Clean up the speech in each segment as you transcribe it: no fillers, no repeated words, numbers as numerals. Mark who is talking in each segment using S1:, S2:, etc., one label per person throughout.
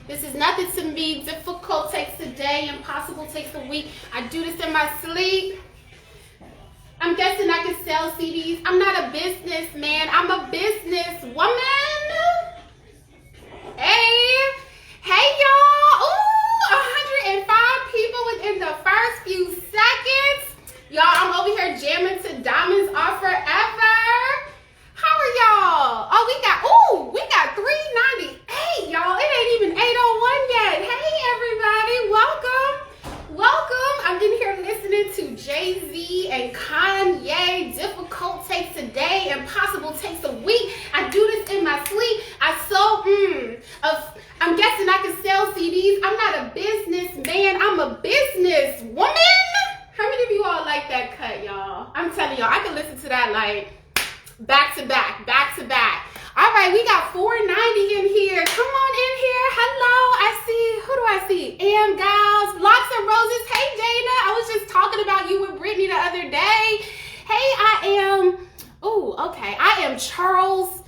S1: This is nothing to me. Difficult takes a day, impossible takes a week. I do this in my sleep. I'm guessing I can sell CDs. I'm not a businessman. I'm a businesswoman. Hey y'all. Ooh, 105 people within the first few seconds. Y'all, I'm over here jamming to Diamonds Are Forever. How are y'all? Oh, we got 398, y'all. It ain't even 8:01 yet. Hey, everybody. Welcome. I'm in here listening to Jay-Z and Kanye. Difficult takes a day, impossible takes a week. I do this in my sleep. I'm guessing I can sell CDs. I'm not a businessman. I'm a businesswoman. How many of you all like that cut, y'all? I'm telling y'all, I can listen to that like back to back. All right, we got 490 in here. Come on in here. Hello, who do I see? Am Giles, Locks and Roses. Hey, Jada, I was just talking about you with Brittany the other day. Hey, I am Charles.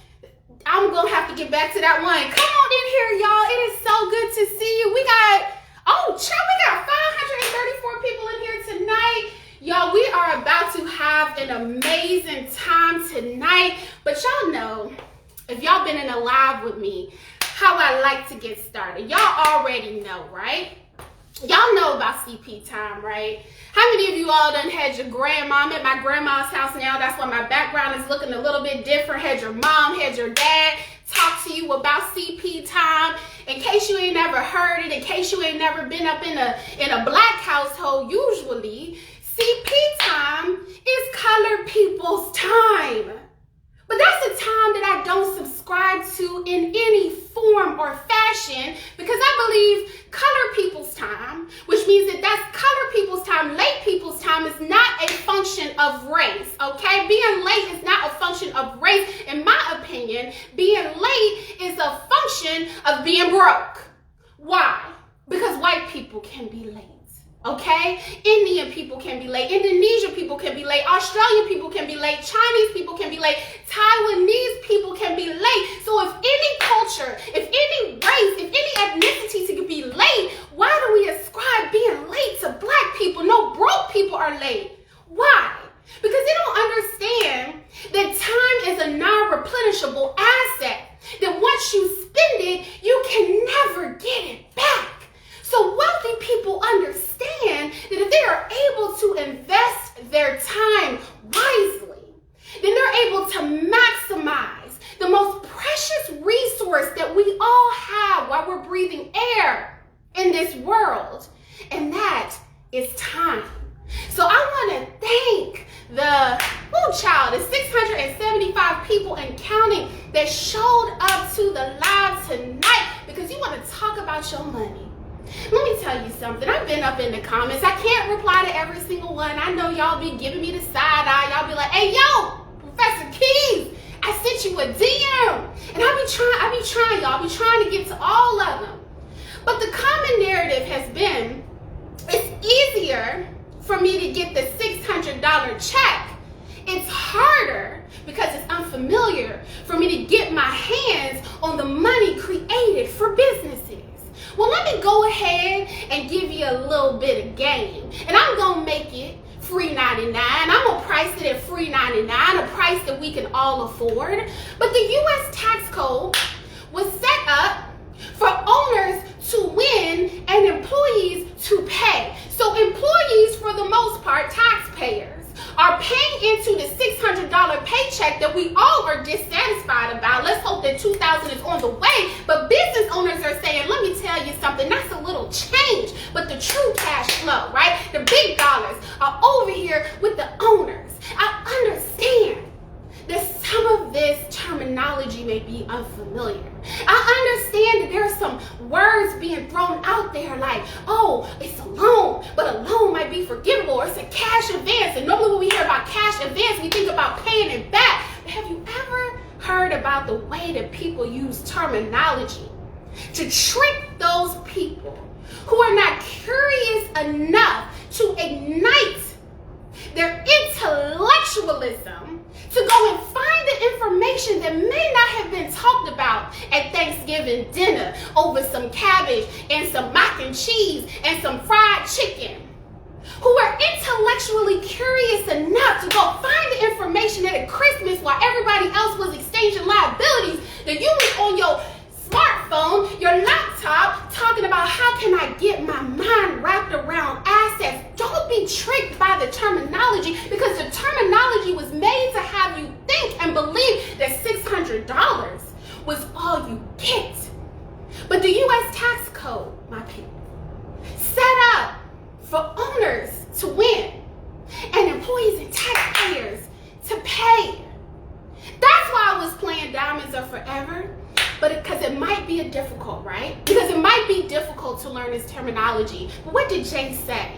S1: I'm going to have to get back to that one. Come on in here, y'all. It is so good to see you. We got 534 people in here tonight. Y'all, we are about to have an amazing time tonight. But y'all know, if y'all been in a live with me, how I like to get started. Y'all already know, right? Y'all know about CP time, right? How many of you all done had your grandma? I'm at my grandma's house now. That's why my background is looking a little bit different. Had your mom, had your dad talk to you about CP time. In case you ain't never heard it, in case you ain't never been up in a black household, usually CP time is colored people's time. But that's a time that I don't subscribe to in any form or fashion, because I believe colored people's time, which means that's colored people's time, late people's time, is not a function of race, okay? Being late is not a function of race. In my opinion, being late is a function of being broke. Why? Because white people can be late. Okay? Indian people can be late. Indonesian people can be late. Australian people can be late. Chinese people can be late. Taiwanese people can be late. So if any culture, if any race, if any ethnicity can be late, why do we ascribe being late to black people? No, broke people are late. Why? Because they don't understand that time is a non-replenishable asset. That once you spend it, you can never get it back. So wealthy people understand that if they are able to invest their time wisely, then they're able to maximize the most precious resource that we all have while we're breathing air in this world, and that is time. So I want to thank the 675 people and counting that showed up to the live tonight, because you want to talk about your money. Let me tell you something. I've been up in the comments. I can't reply to every single one. I know y'all be giving me the side eye. Y'all be like, hey, yo, Professor Keys, I sent you a DM. And I be trying, y'all. I be trying to get to all of them. But the common narrative has been, it's easier for me to get the $600 check. It's harder because it's unfamiliar for me to get my hands on the money created for businesses. Well, let me go ahead and give you a little bit of game. And I'm going to make it free 99. I'm going to price it at free 99, a price that we can all afford. But the U.S. tax code was set up for owners to win and employees to pay. So employees, for the most part, taxpayers, are paying into the $600 paycheck that we all are dissatisfied about. Let's hope that 2000 is on the way. But business owners are saying, let me tell you something, that's a little change. But the true cash flow, right? The big dollars are over here with the owners. I understand that some of this terminology may be unfamiliar. I understand that there are some words being thrown out there like, oh, it's a loan, but a loan might be forgivable, or it's a cash advance. And normally when we hear about cash advance, we think about paying it back. But have you ever heard about the way that people use terminology to trick those people who are not curious enough to ignite their intellectualism to go and find the information that may not have been talked about at Thanksgiving dinner over some cabbage and some mac and cheese and some fried chicken, who are intellectually curious enough to go find the information at a Christmas while everybody else was exchanging liabilities, that you was on your smartphone, your laptop, talking about how can I get my mind wrapped around assets. Don't be tricked by the terminology, because the terminology was made to have you think and believe that $600 was all you get. But the U.S. tax code, my people, set up for owners to win and employees and taxpayers to pay. That's why I was playing Diamonds Are Forever. But because it might be difficult, right? Because it might be difficult to learn this terminology. But what did Jay say?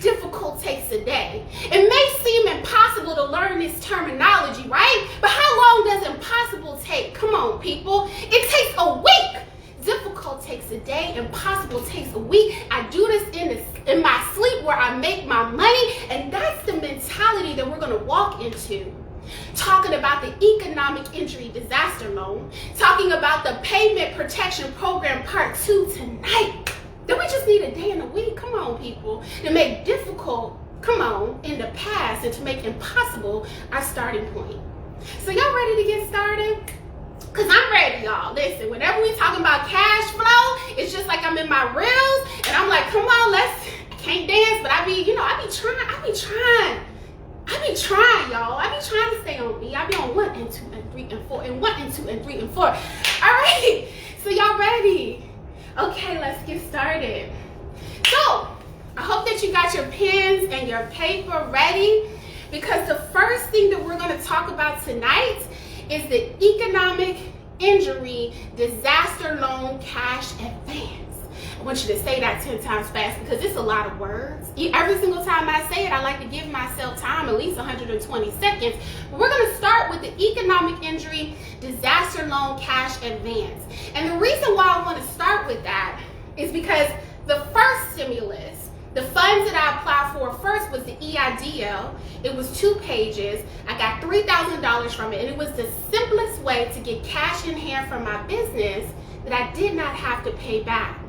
S1: Difficult takes a day. It may seem impossible to learn this terminology, right? But how long does impossible take? Come on, people. It takes a week. Difficult takes a day. Impossible takes a week. I do this in my sleep where I make my money. And that's the mentality that we're going to walk into. Talking about the economic injury disaster loan, talking about the payment protection program part 2 tonight. Then we just need a day and a week, come on people, to make difficult, come on, in the past and to make impossible our starting point. So y'all ready to get started? Because I'm ready, y'all. Listen, whenever we talking about cash flow, it's just like I'm in my reels and I'm like, come on, I can't dance, but I be trying, y'all. I be trying to stay on me. I be on 1 and 2 and 3 and 4 and 1 and 2 and 3 and 4. All right, so y'all ready? Okay, let's get started. So, I hope that you got your pens and your paper ready, because the first thing that we're going to talk about tonight is the economic injury disaster loan cash advance. I want you to say that 10 times fast because it's a lot of words. Every single time I say it, I like to give myself time, at least 120 seconds. But we're going to start with the economic injury disaster loan cash advance. And the reason why I want to start with that is because the first stimulus, the funds that I applied for first was the EIDL. It was 2 pages. I got $3,000 from it, and it was the simplest way to get cash in hand from my business that I did not have to pay back.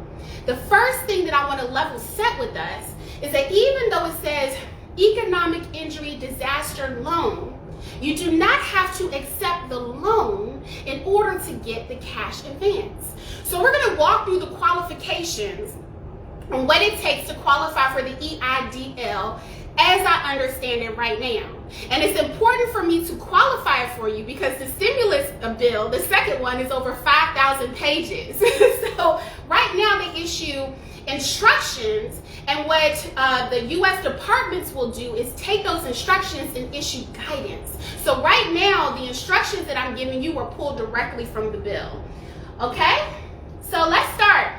S1: The first thing that I want to level set with us is that even though it says economic injury disaster loan, you do not have to accept the loan in order to get the cash advance. So we're going to walk through the qualifications and what it takes to qualify for the EIDL as I understand it right now. And it's important for me to qualify it for you because the stimulus bill, the second one, is over 5,000 pages. So right now they issue instructions, and what the U.S. departments will do is take those instructions and issue guidance. So right now the instructions that I'm giving you are pulled directly from the bill. Okay? So let's start.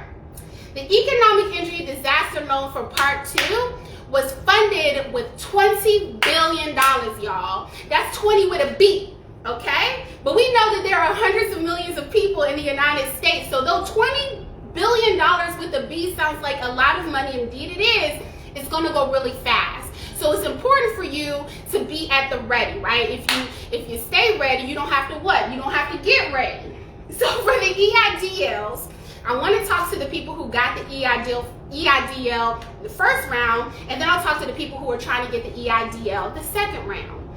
S1: The economic injury disaster loan for part 2 was funded with $20 billion, y'all. That's 20 with a B, okay? But we know that there are hundreds of millions of people in the United States, so though $20 billion with a B sounds like a lot of money, indeed it is, it's gonna go really fast. So it's important for you to be at the ready, right? If you stay ready, you don't have to what? You don't have to get ready. So for the EIDLs, I want to talk to the people who got the EIDL the first round, and then I'll talk to the people who are trying to get the EIDL the second round.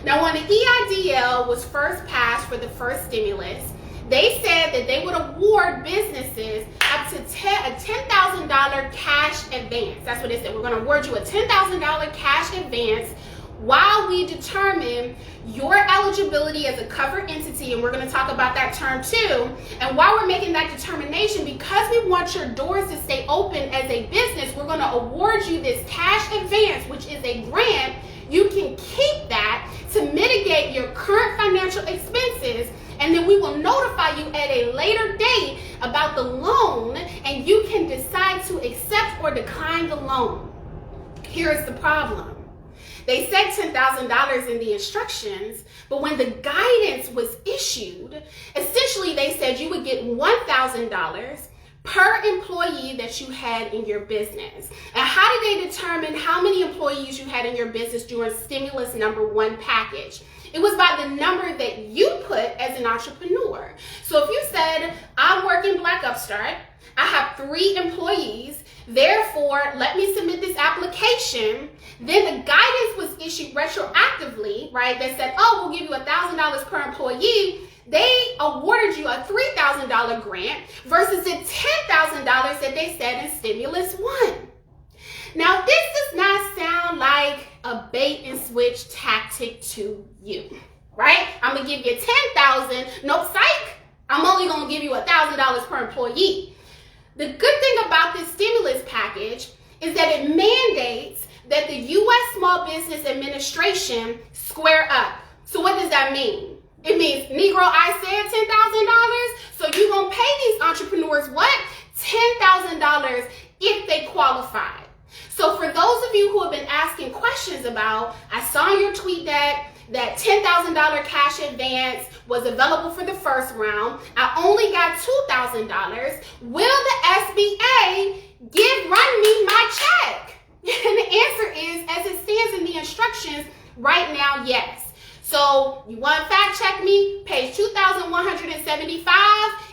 S1: Now, when the EIDL was first passed for the first stimulus, they said that they would award businesses up to a $10,000 cash advance. That's what they said. We're going to award you a $10,000 cash advance while we determine your eligibility as a covered entity, and we're going to talk about that term too. And while we're making that determination, because we want your doors to stay open as a business, we're going to award you this cash advance, which is a grant. You can keep that to mitigate your current financial expenses, and then we will notify you at a later date about the loan, and you can decide to accept or decline the loan. Here is the problem. They said $10,000 in the instructions, but when the guidance was issued, essentially they said you would get $1,000 per employee that you had in your business. And how did they determine how many employees you had in your business during stimulus number 1 package? It was by the number that you put as an entrepreneur. So if you said, I'm working Black Upstart, I have 3 employees, therefore, let me submit this application. Then the guidance was issued retroactively, right? That said, oh, we'll give you $1,000 per employee. They awarded you a $3,000 grant versus the $10,000 that they said in Stimulus 1. Now, this does not sound like a bait and switch tactic to you, right? I'm gonna give you $10,000. Nope, psych. I'm only gonna give you $1,000 per employee. The good thing about this stimulus package is that it mandates that the U.S. Small Business Administration square up. So what does that mean? It means, Negro, I said $10,000, so you're going to pay these entrepreneurs what? $10,000 if they qualify. So for those of you who have been asking questions about, I saw in your tweet that $10,000 cash advance was available for the first round. I only got $2,000. Will the SBA run me my check? And the answer is, as it stands in the instructions right now, yes. So you want to fact check me? Page 2,175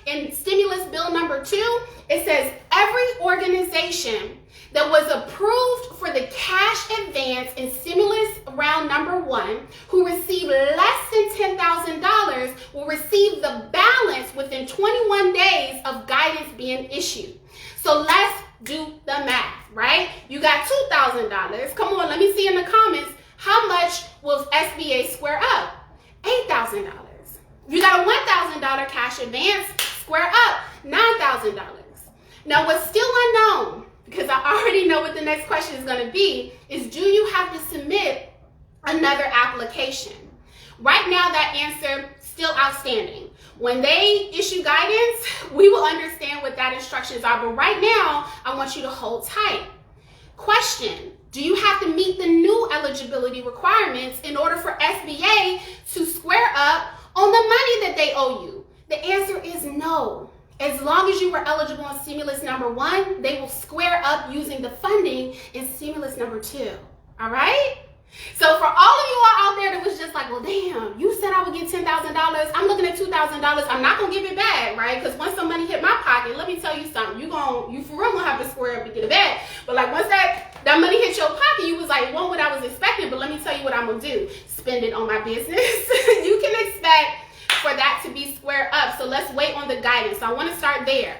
S1: in stimulus bill number 2, it says every organization that was approved for the cash advance in stimulus round number 1 who received less than $10,000 will receive the balance within 21 days of guidance being issued. So let's do the math, right? You got $2,000. Come on, let me see in the comments, how much will SBA square up? $8,000. You got a $1,000 cash advance, square up $9,000. Now what's still unknown, because I already know what the next question is going to be, is do you have to submit another application? Right now, that answer still outstanding. When they issue guidance, we will understand what that instructions are. But right now, I want you to hold tight. Question, do you have to meet the new eligibility requirements in order for SBA to square up on the money that they owe you? The answer is no. As long as you were eligible in stimulus number 1, they will square up using the funding in stimulus number 2. All right? So for all of you all out there that was just like, well, damn, you said I would get $10,000. I'm looking at $2,000. I'm not going to give it back, right? Because once some money hit my pocket, let me tell you something. You for real going to have to square up to get it back. But like once that money hit your pocket, you was like, it wasn't what I was expecting. But let me tell you what I'm going to do. Spend it on my business. You can expect for that to be squared up. So let's wait on the guidance. So I want to start there.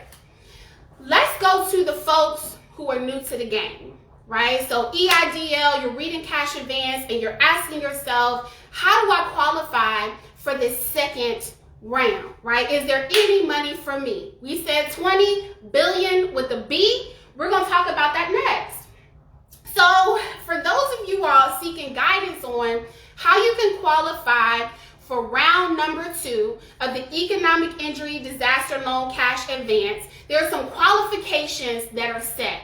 S1: Let's go to the folks who are new to the game, right? So EIDL, you're reading cash advance and you're asking yourself, how do I qualify for this second round, right? Is there any money for me? We said 20 billion with a B. We're going to talk about that next. So for those of you all seeking guidance on how you can qualify for round number 2 of the Economic Injury Disaster Loan Cash Advance, there are some qualifications that are set.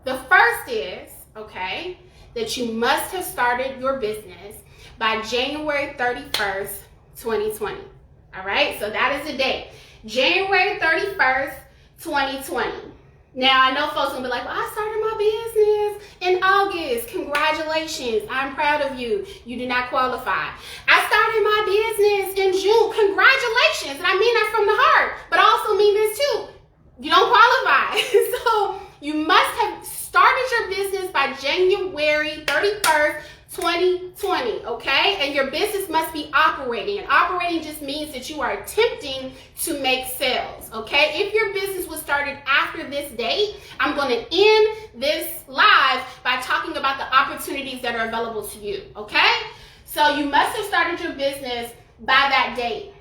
S1: The first is, okay, that you must have started your business by January 31st, 2020. All right, so that is the date. January 31st, 2020. Now, I know folks will be like, well, I started my business in August. Congratulations. I'm proud of you. You do not qualify. I started my business in June. Congratulations. And I mean that from the heart, but I also mean this too. You don't qualify. So you must have started your business by January 31st, 2020, okay? And your business must be operating. And operating just means that you are attempting to make sales, okay? If your business was started after this date, I'm going to end this live by talking about the opportunities that are available to you, okay? So you must have started your business by that date.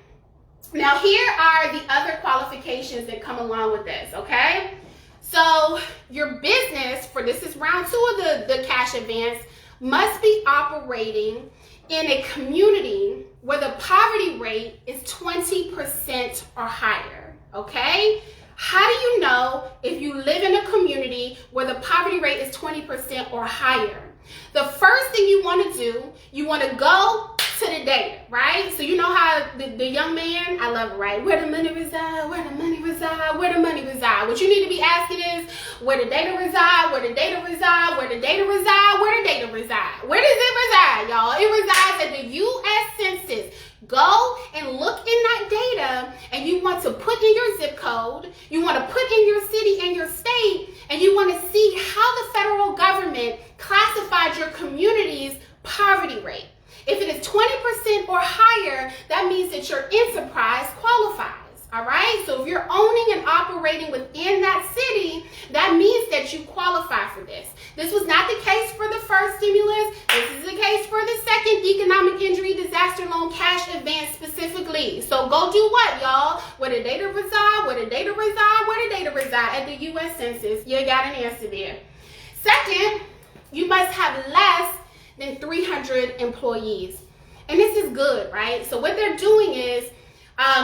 S1: Now, here are the other qualifications that come along with this, okay? So your business, for this is round 2 of the cash advance, must be operating in a community where the poverty rate is 20% or higher, okay? How do you know if you live in a community where the poverty rate is 20% or higher? The first thing you want to do, you want to go to the data, right? So you know how the young man, I love it, right? Where the money reside, where the money reside, where the money reside. What you need to be asking is, where the data reside, where the data reside, where the data reside, where the data reside. Where does it reside, y'all? It resides at the U.S. Census. Go and look in that data, and you want to put in your zip code, you want to put in your city and your state, and you want to see how the federal government classified your community's poverty rate. If it is 20% or higher, that means that your enterprise qualifies. All right, so if you're owning and operating within that city, that means that you qualify for this. This was not the case for the first stimulus. This is the case for the second economic injury disaster loan cash advance specifically. So go do what, y'all? Where the data reside, where the data reside, where the data reside at the U.S. Census. You got an answer there. Second, you must have less than 300 employees. And this is good, right? So what they're doing is,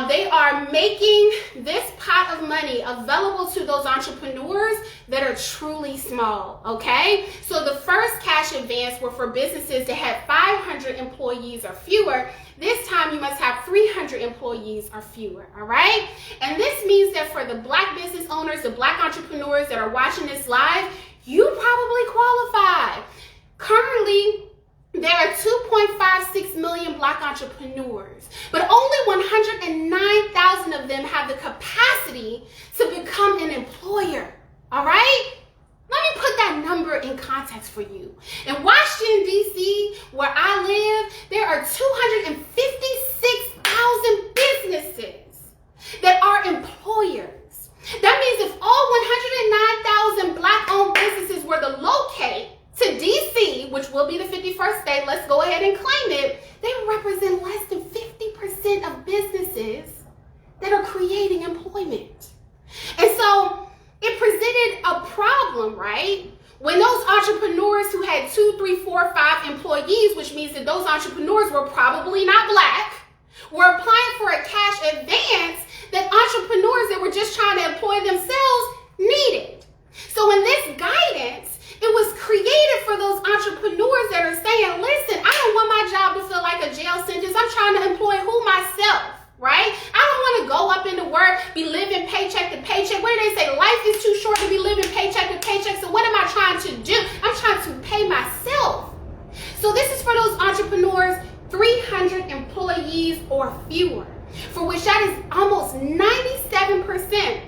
S1: they are making this pot of money available to those entrepreneurs that are truly small, okay? So the first cash advance were for businesses that had 500 employees or fewer. This time you must have 300 employees or fewer, all right? And this means that for the Black business owners, the Black entrepreneurs that are watching this live, you probably qualify. Currently, there are 2.56 million Black entrepreneurs, but only 109,000 of them have the capacity to become an employer, all right? Let me put that number in context for you. In Washington, D.C., where I live, there are 256,000 businesses that are employers. That means if all 109,000 Black-owned businesses were to locate to D.C., which will be the 51st state, let's go ahead and claim it, they represent less than 50% of businesses that are creating employment. And so it presented a problem, right? When those entrepreneurs who had 2, 3, 4, 5 employees, which means that those entrepreneurs were probably not Black, were applying for a cash advance that entrepreneurs that were just trying to employ themselves needed. So in this guidance, it was created for those entrepreneurs that are saying, listen, I don't want my job to feel like a jail sentence. I'm trying to employ myself, right? I don't want to go up into work, be living paycheck to paycheck. What do they say? Life is too short to be living paycheck to paycheck. So what am I trying to do? I'm trying to pay myself. So this is for those entrepreneurs, 300 employees or fewer, for which that is almost 97%,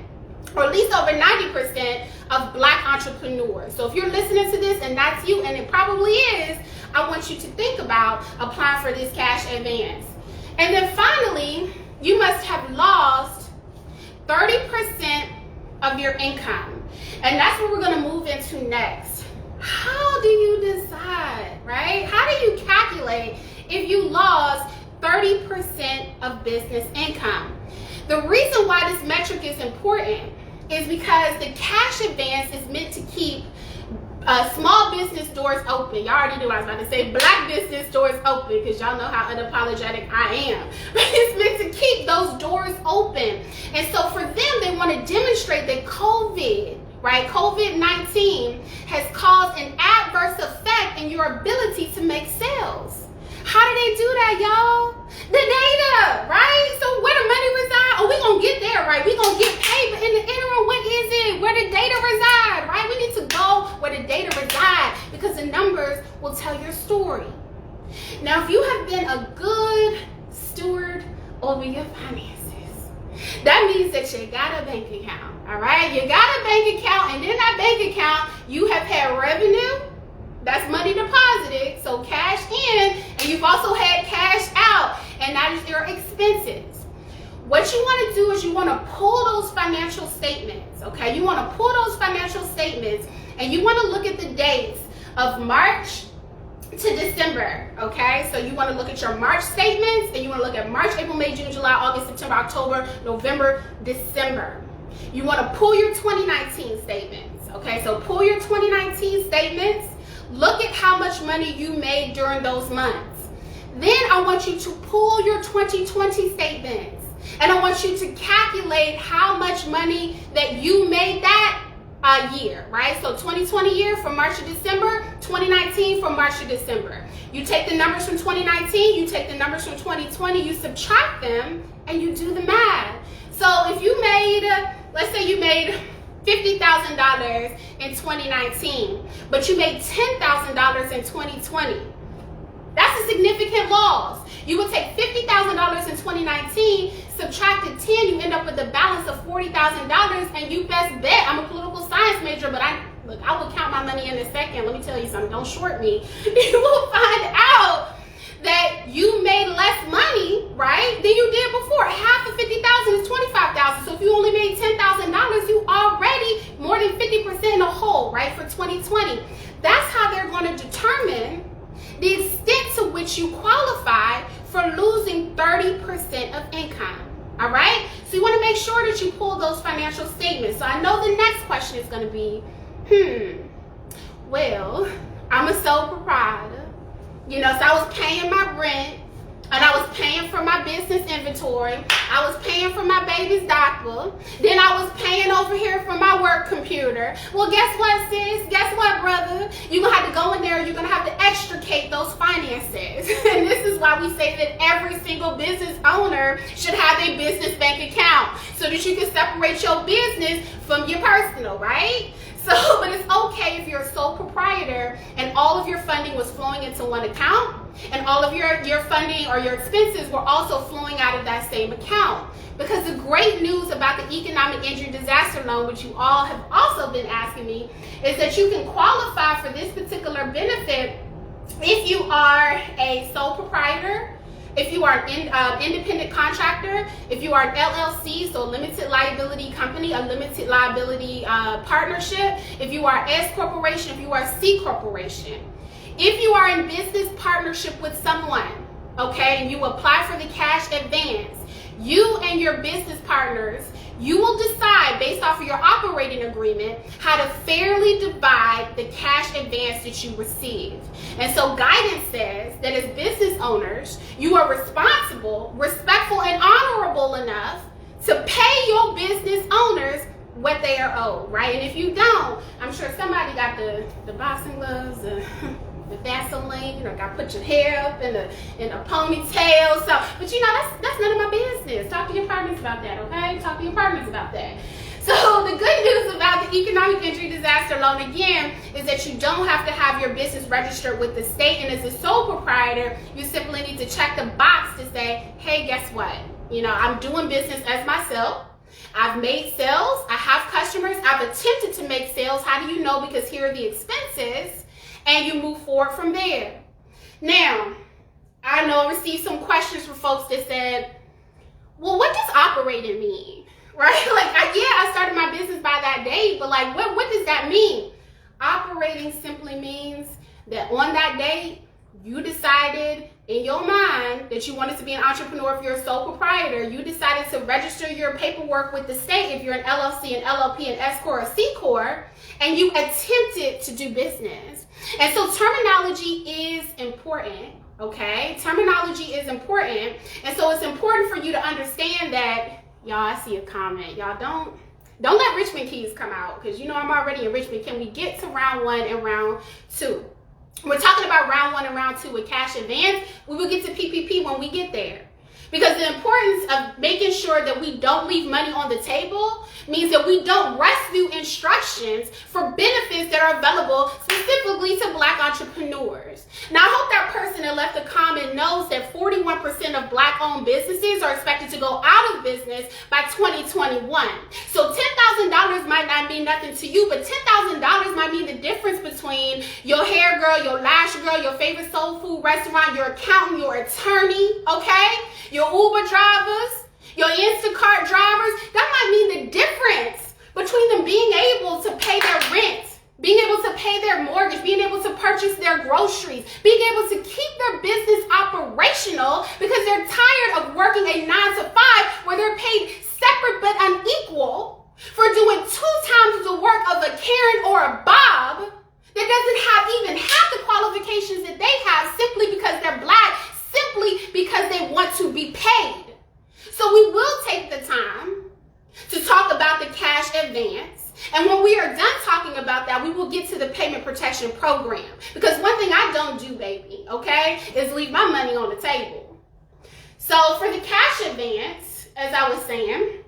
S1: or at least over 90% of Black entrepreneurs. So if you're listening to this and that's you, and it probably is, I want you to think about applying for this cash advance. And then finally, you must have lost 30% of your income. And that's what we're going to move into next. How do you decide, right? How do you calculate if you lost 30% of business income? The reason why this metric is important is because the cash advance is meant to keep small business doors open. Y'all already knew I was about to say Black business doors open, because y'all know how unapologetic I am. But it's meant to keep those doors open. And so for them, they want to demonstrate that COVID-19 has caused an adverse effect in your ability to make sales. How do they do that, y'all? The data, right? So where the money reside? Oh, we're going to get there, right? We're going to get paid. But in the interim, what is it? Where the data reside, right? We need to go where the data reside, because the numbers will tell your story. Now, if you have been a good steward over your finances, that means that you got a bank account, all right? You got a bank account, and in that bank account, you have had revenue. That's money deposited, so cash in, and you've also had cash out, and that is your expenses. What you want to do is you want to pull those financial statements, okay? You want to pull those financial statements, and you want to look at the dates of March to December, okay? So you want to look at your March statements, and you want to look at March, April, May, June, July, August, September, October, November, December. You want to pull your 2019 statements, okay? So pull your 2019 statements. Look at how much money you made during those months. Then I want you to pull your 2020 statements, and I want you to calculate how much money that you made that year, right? So 2020 year from March to December, 2019 from March to December. You take the numbers from 2019, you take the numbers from 2020, you subtract them, and you do the math. So if you made, let's say you made $50,000 in 2019, but you made $10,000 in 2020. That's a significant loss. You would take $50,000 in 2019, subtracted 10, you end up with a balance of $40,000, and you best bet, I'm a political science major, but I will count my money in a second. Let me tell you something, don't short me. You will find out that you made less money, right, than you did before. Half of $50,000 is $25,000. So if you only made $10,000, you already more than 50% in the hole, right, for 2020. That's how they're going to determine the extent to which you qualify for losing 30% of income. All right? So you want to make sure that you pull those financial statements. So I know the next question is going to be, well, I'm a sole proprietor. You know, so I was paying my rent, and I was paying for my business inventory. I was paying for my baby's diaper. Then I was paying over here for my work computer. Well, guess what, sis? Guess what, brother? You're going to have to go in there. You're going to have to extricate those finances. And this is why we say that every single business owner should have a business bank account so that you can separate your business from your personal, right? So, but it's okay if you're a sole proprietor and all of your funding was flowing into one account and all of your funding or your expenses were also flowing out of that same account. Because the great news about the economic injury disaster loan, which you all have also been asking me, is that you can qualify for this particular benefit if you are a sole proprietor, if you are an independent contractor, if you are an LLC, so a limited liability company, a limited liability partnership, if you are S corporation, if you are C corporation. If you are in business partnership with someone, okay, and you apply for the cash advance, you and your business partners, you will decide based off of your operating agreement how to fairly divide the cash advance that you received. And so guidance says that as business owners, you are responsible, respectful, and honorable enough to pay your business owners what they are owed, right? And if you don't, I'm sure somebody got the boxing gloves, the Vaseline, you know, got to put your hair up in a ponytail. So, but you know, that's none of my business. Talk to your partners about that, okay? Talk to your partners about that. So the good news about the economic injury disaster loan, again, is that you don't have to have your business registered with the state. And as a sole proprietor, you simply need to check the box to say, hey, guess what? You know, I'm doing business as myself. I've made sales. I have customers. I've attempted to make sales. How do you know? Because here are the expenses. And you move forward from there. Now, I know I received some questions from folks that said, well, what does operating mean? Right? Like, I started my business by that date, but like, what does that mean? Operating simply means that on that date, you decided in your mind that you wanted to be an entrepreneur. If you're a sole proprietor, you decided to register your paperwork with the state if you're an LLC, an LLP, an S Corp, or a C Corp, and you attempted to do business. And so terminology is important, okay? Terminology is important. And so it's important for you to understand that, y'all, I see a comment. Y'all don't let Richmond keys come out, because you know I'm already in Richmond. Can we get to round 1 and round 2? We're talking about round 1 and round 2 with cash advance. We will get to PPP when we get there. Because the importance of making sure that we don't leave money on the table means that we don't rescue instructions for benefits that are available specifically to Black entrepreneurs. Now, I hope that person that left the comment knows that 41% of Black-owned businesses are expected to go out of business by 2021. So $10,000 might not mean nothing to you, but $10,000 might mean the difference between your hair girl, your lash girl, your favorite soul food restaurant, your accountant, your attorney, okay? Your Uber drivers, your Instacart drivers. That might mean the difference between them being able to pay their rent, being able to pay their mortgage, being able to purchase their groceries, being able to keep their business operational because they're tired of working a 9 to 5 where they're paid separate but unequal for doing 2 times the work of a Karen or a Bob that doesn't have even half the qualifications that they have simply because they're Black, simply because they want to be paid. So we will take the time to talk about the cash advance And when we are done talking about that, we will get to the payment protection program. Because one thing I don't do, baby, okay, is leave my money on the table. So for the cash advance, as I was saying,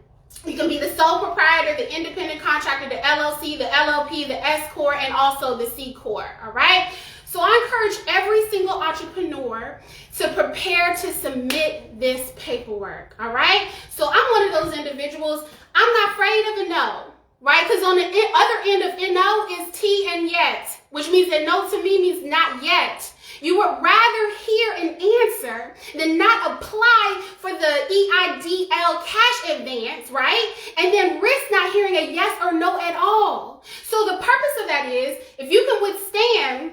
S1: you can be the sole proprietor, the independent contractor, the LLC, the LLP, the S Corp, and also the C Corp, all right? So I encourage every single entrepreneur to prepare to submit this paperwork, all right? So I'm one of those individuals, I'm not afraid of a no, right? Because on the other end of no is T and yet, which means that no to me means not yet. You would rather hear an answer than not apply for the EIDL cash advance, right? And then risk not hearing a yes or no at all. So the purpose of that is, if you can withstand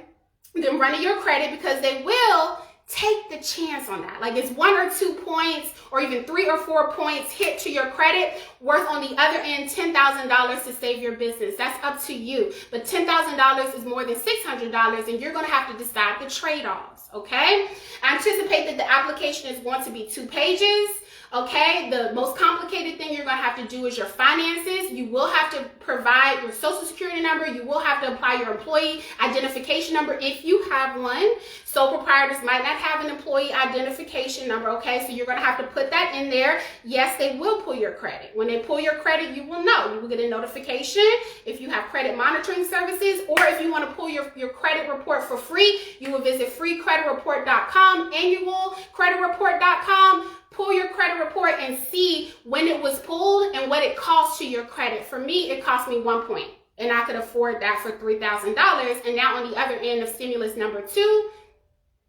S1: them running your credit, because they will, take the chance on that. Like, it's 1 or 2 points or even 3 or 4 points hit to your credit worth on the other end $10,000 to save your business. That's up to you. But $10,000 is more than $600, and you're going to have to decide the trade-offs, okay? I anticipate that the application is going to be 2 pages. Okay, the most complicated thing you're going to have to do is your finances. You will have to provide your social security number. You will have to apply your employee identification number if you have one. Sole proprietors might not have an employee identification number, okay? So you're going to have to put that in there. Yes, they will pull your credit. When they pull your credit, you will know. You will get a notification if you have credit monitoring services, or if you want to pull your credit report for free, you will visit freecreditreport.com, annualcreditreport.com. Pull your credit report and see when it was pulled and what it cost to your credit. For me, it cost me 1 point, and I could afford that for $3,000. And now on the other end of stimulus number 2,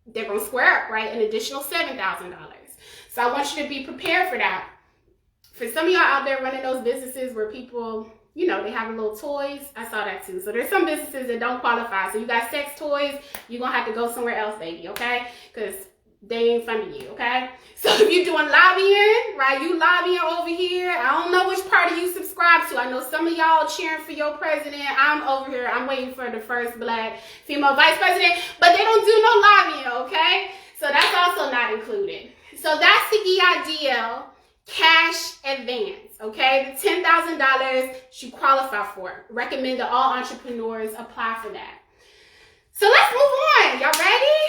S1: they're going to square up, right? An additional $7,000. So I want you to be prepared for that. For some of y'all out there running those businesses where people, you know, they have little toys, I saw that too. So there's some businesses that don't qualify. So you got sex toys, you're going to have to go somewhere else, baby, okay? Because they ain't funding you, okay? So if you're doing lobbying, right, you lobbying over here, I don't know which party you subscribe to. I know some of y'all cheering for your president. I'm over here, I'm waiting for the first black female vice president, but they don't do no lobbying, okay? So that's also not included. So that's the EIDL cash advance, okay? The $10,000 you qualify for. Recommend that all entrepreneurs apply for that. So let's move on. Y'all ready?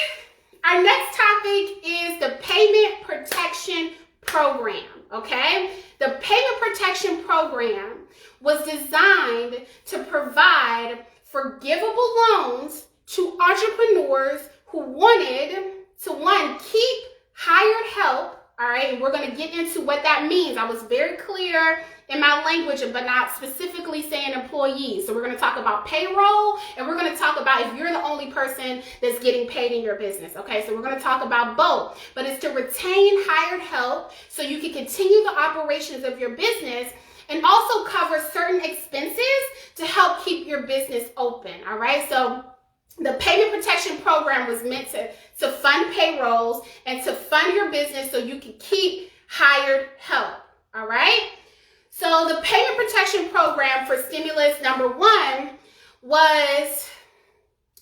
S1: Our next topic is the Payment Protection Program, okay? The Payment Protection Program was designed to provide forgivable loans to entrepreneurs who wanted to, one, keep hired help, all right? And we're going to get into what that means. I was very clear in my language, but not specifically saying employees. So we're going to talk about payroll, and we're going to talk about if you're the only person that's getting paid in your business, okay? So we're going to talk about both, but it's to retain hired help so you can continue the operations of your business and also cover certain expenses to help keep your business open, all right? So the Payment Protection Program was meant to fund payrolls and to fund your business so you can keep hired help, all right? So the Payment Protection Program for stimulus number 1 was,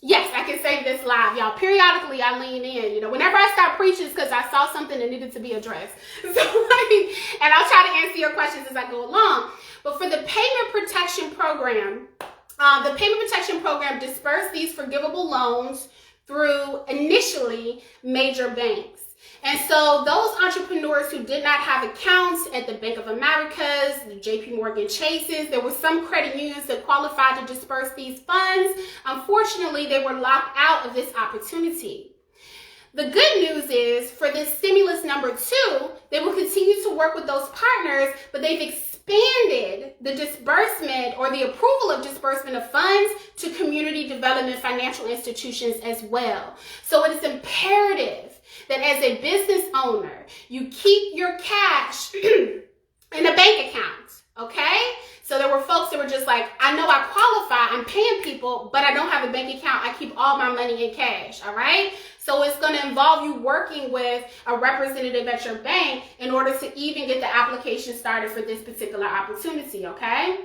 S1: yes, I can say this live, y'all. Periodically, I lean in. You know, whenever I start preaching, it's because I saw something that needed to be addressed. So, and I'll try to answer your questions as I go along. But for the Payment Protection Program, dispersed these forgivable loans through initially major banks. And so those entrepreneurs who did not have accounts at the Bank of Americas, the JP Morgan Chases, there were some credit unions that qualified to disperse these funds. Unfortunately, they were locked out of this opportunity. The good news is for this stimulus number 2, they will continue to work with those partners, but they've expanded the disbursement or the approval of disbursement of funds to community development financial institutions as well. So it is imperative that as a business owner, you keep your cash in a bank account, okay? So there were folks that were just like, I know I qualify, I'm paying people, but I don't have a bank account. I keep all my money in cash, all right? So it's going to involve you working with a representative at your bank in order to even get the application started for this particular opportunity, okay?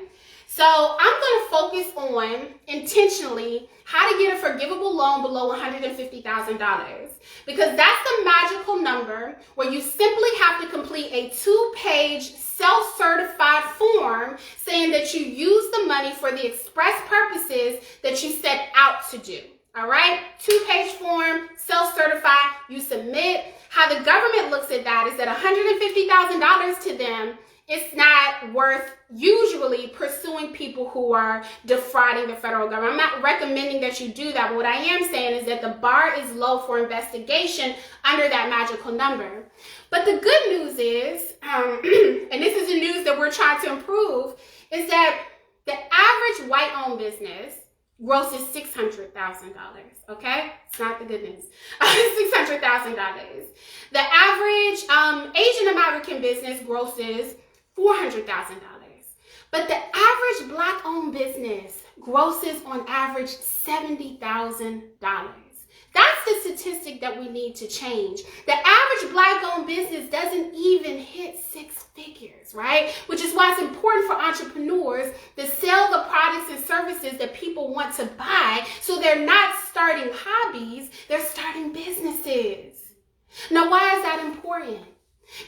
S1: So I'm going to focus on, intentionally, how to get a forgivable loan below $150,000, because that's the magical number where you simply have to complete a 2-page self-certified form saying that you use the money for the express purposes that you set out to do. All right, 2-page form, self-certified, you submit. How the government looks at that is that $150,000 to them, it's not worth usually pursuing people who are defrauding the federal government. I'm not recommending that you do that, but what I am saying is that the bar is low for investigation under that magical number. But the good news is, and this is the news that we're trying to improve, is that the average white-owned business grosses $600,000, okay? It's not the good news. $600,000. The average Asian American business grosses $400,000. But the average Black-owned business grosses on average $70,000. That's the statistic that we need to change. The average Black-owned business doesn't even hit 6 figures, right? Which is why it's important for entrepreneurs to sell the products and services that people want to buy, so they're not starting hobbies, they're starting businesses. Now, why is that important?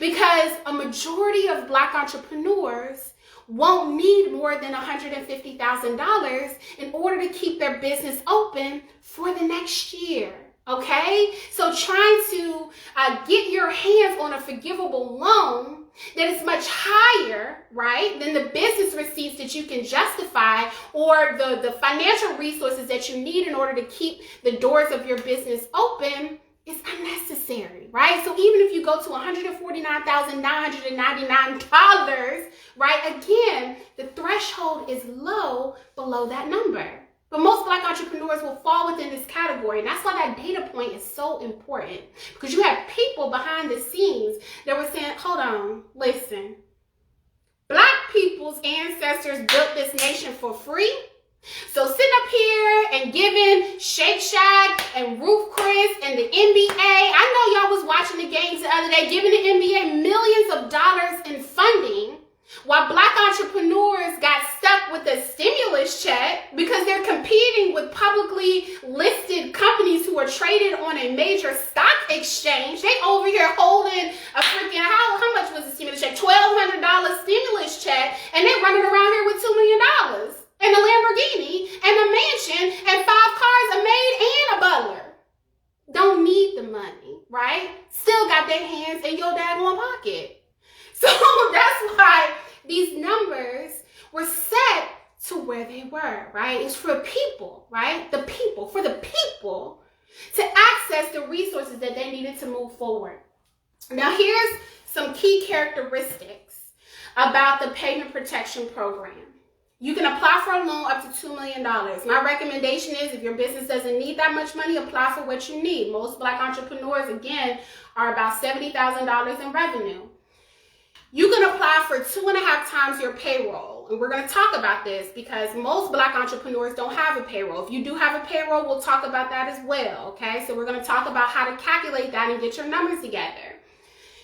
S1: Because a majority of Black entrepreneurs won't need more than $150,000 in order to keep their business open for the next year, okay? So trying to get your hands on a forgivable loan that is much higher, right, than the business receipts that you can justify, or the financial resources that you need in order to keep the doors of your business open, is unnecessary, right? So even if you go to $149,999, right, again, the threshold is low below that number. But most Black entrepreneurs will fall within this category. And that's why that data point is so important. Because you have people behind the scenes that were saying, hold on, listen. Black people's ancestors built this nation for free. So sitting up here and giving Shake Shack and Ruth Chris and the NBA, I know y'all was watching the games the other day, giving the NBA millions of dollars in funding, while Black entrepreneurs got stuck with a stimulus check because they're competing with publicly listed companies who are traded on a major stock exchange. They over here holding a freaking, how much was the stimulus check? $1,200 stimulus check, and they running around here with $2 million. And a Lamborghini, and a mansion, and 5 cars, a maid, and a butler. Don't need the money, right? Still got their hands in your daggone pocket. So that's why these numbers were set to where they were, right? It's for people, right? The people, for the people to access the resources that they needed to move forward. Now, here's some key characteristics about the Payment Protection Program. You can apply for a loan up to $2 million. My recommendation is, if your business doesn't need that much money, apply for what you need. Most Black entrepreneurs, again, are about $70,000 in revenue. You can apply for 2.5 times your payroll. And we're going to talk about this because most Black entrepreneurs don't have a payroll. If you do have a payroll, we'll talk about that as well, okay? So we're going to talk about how to calculate that and get your numbers together.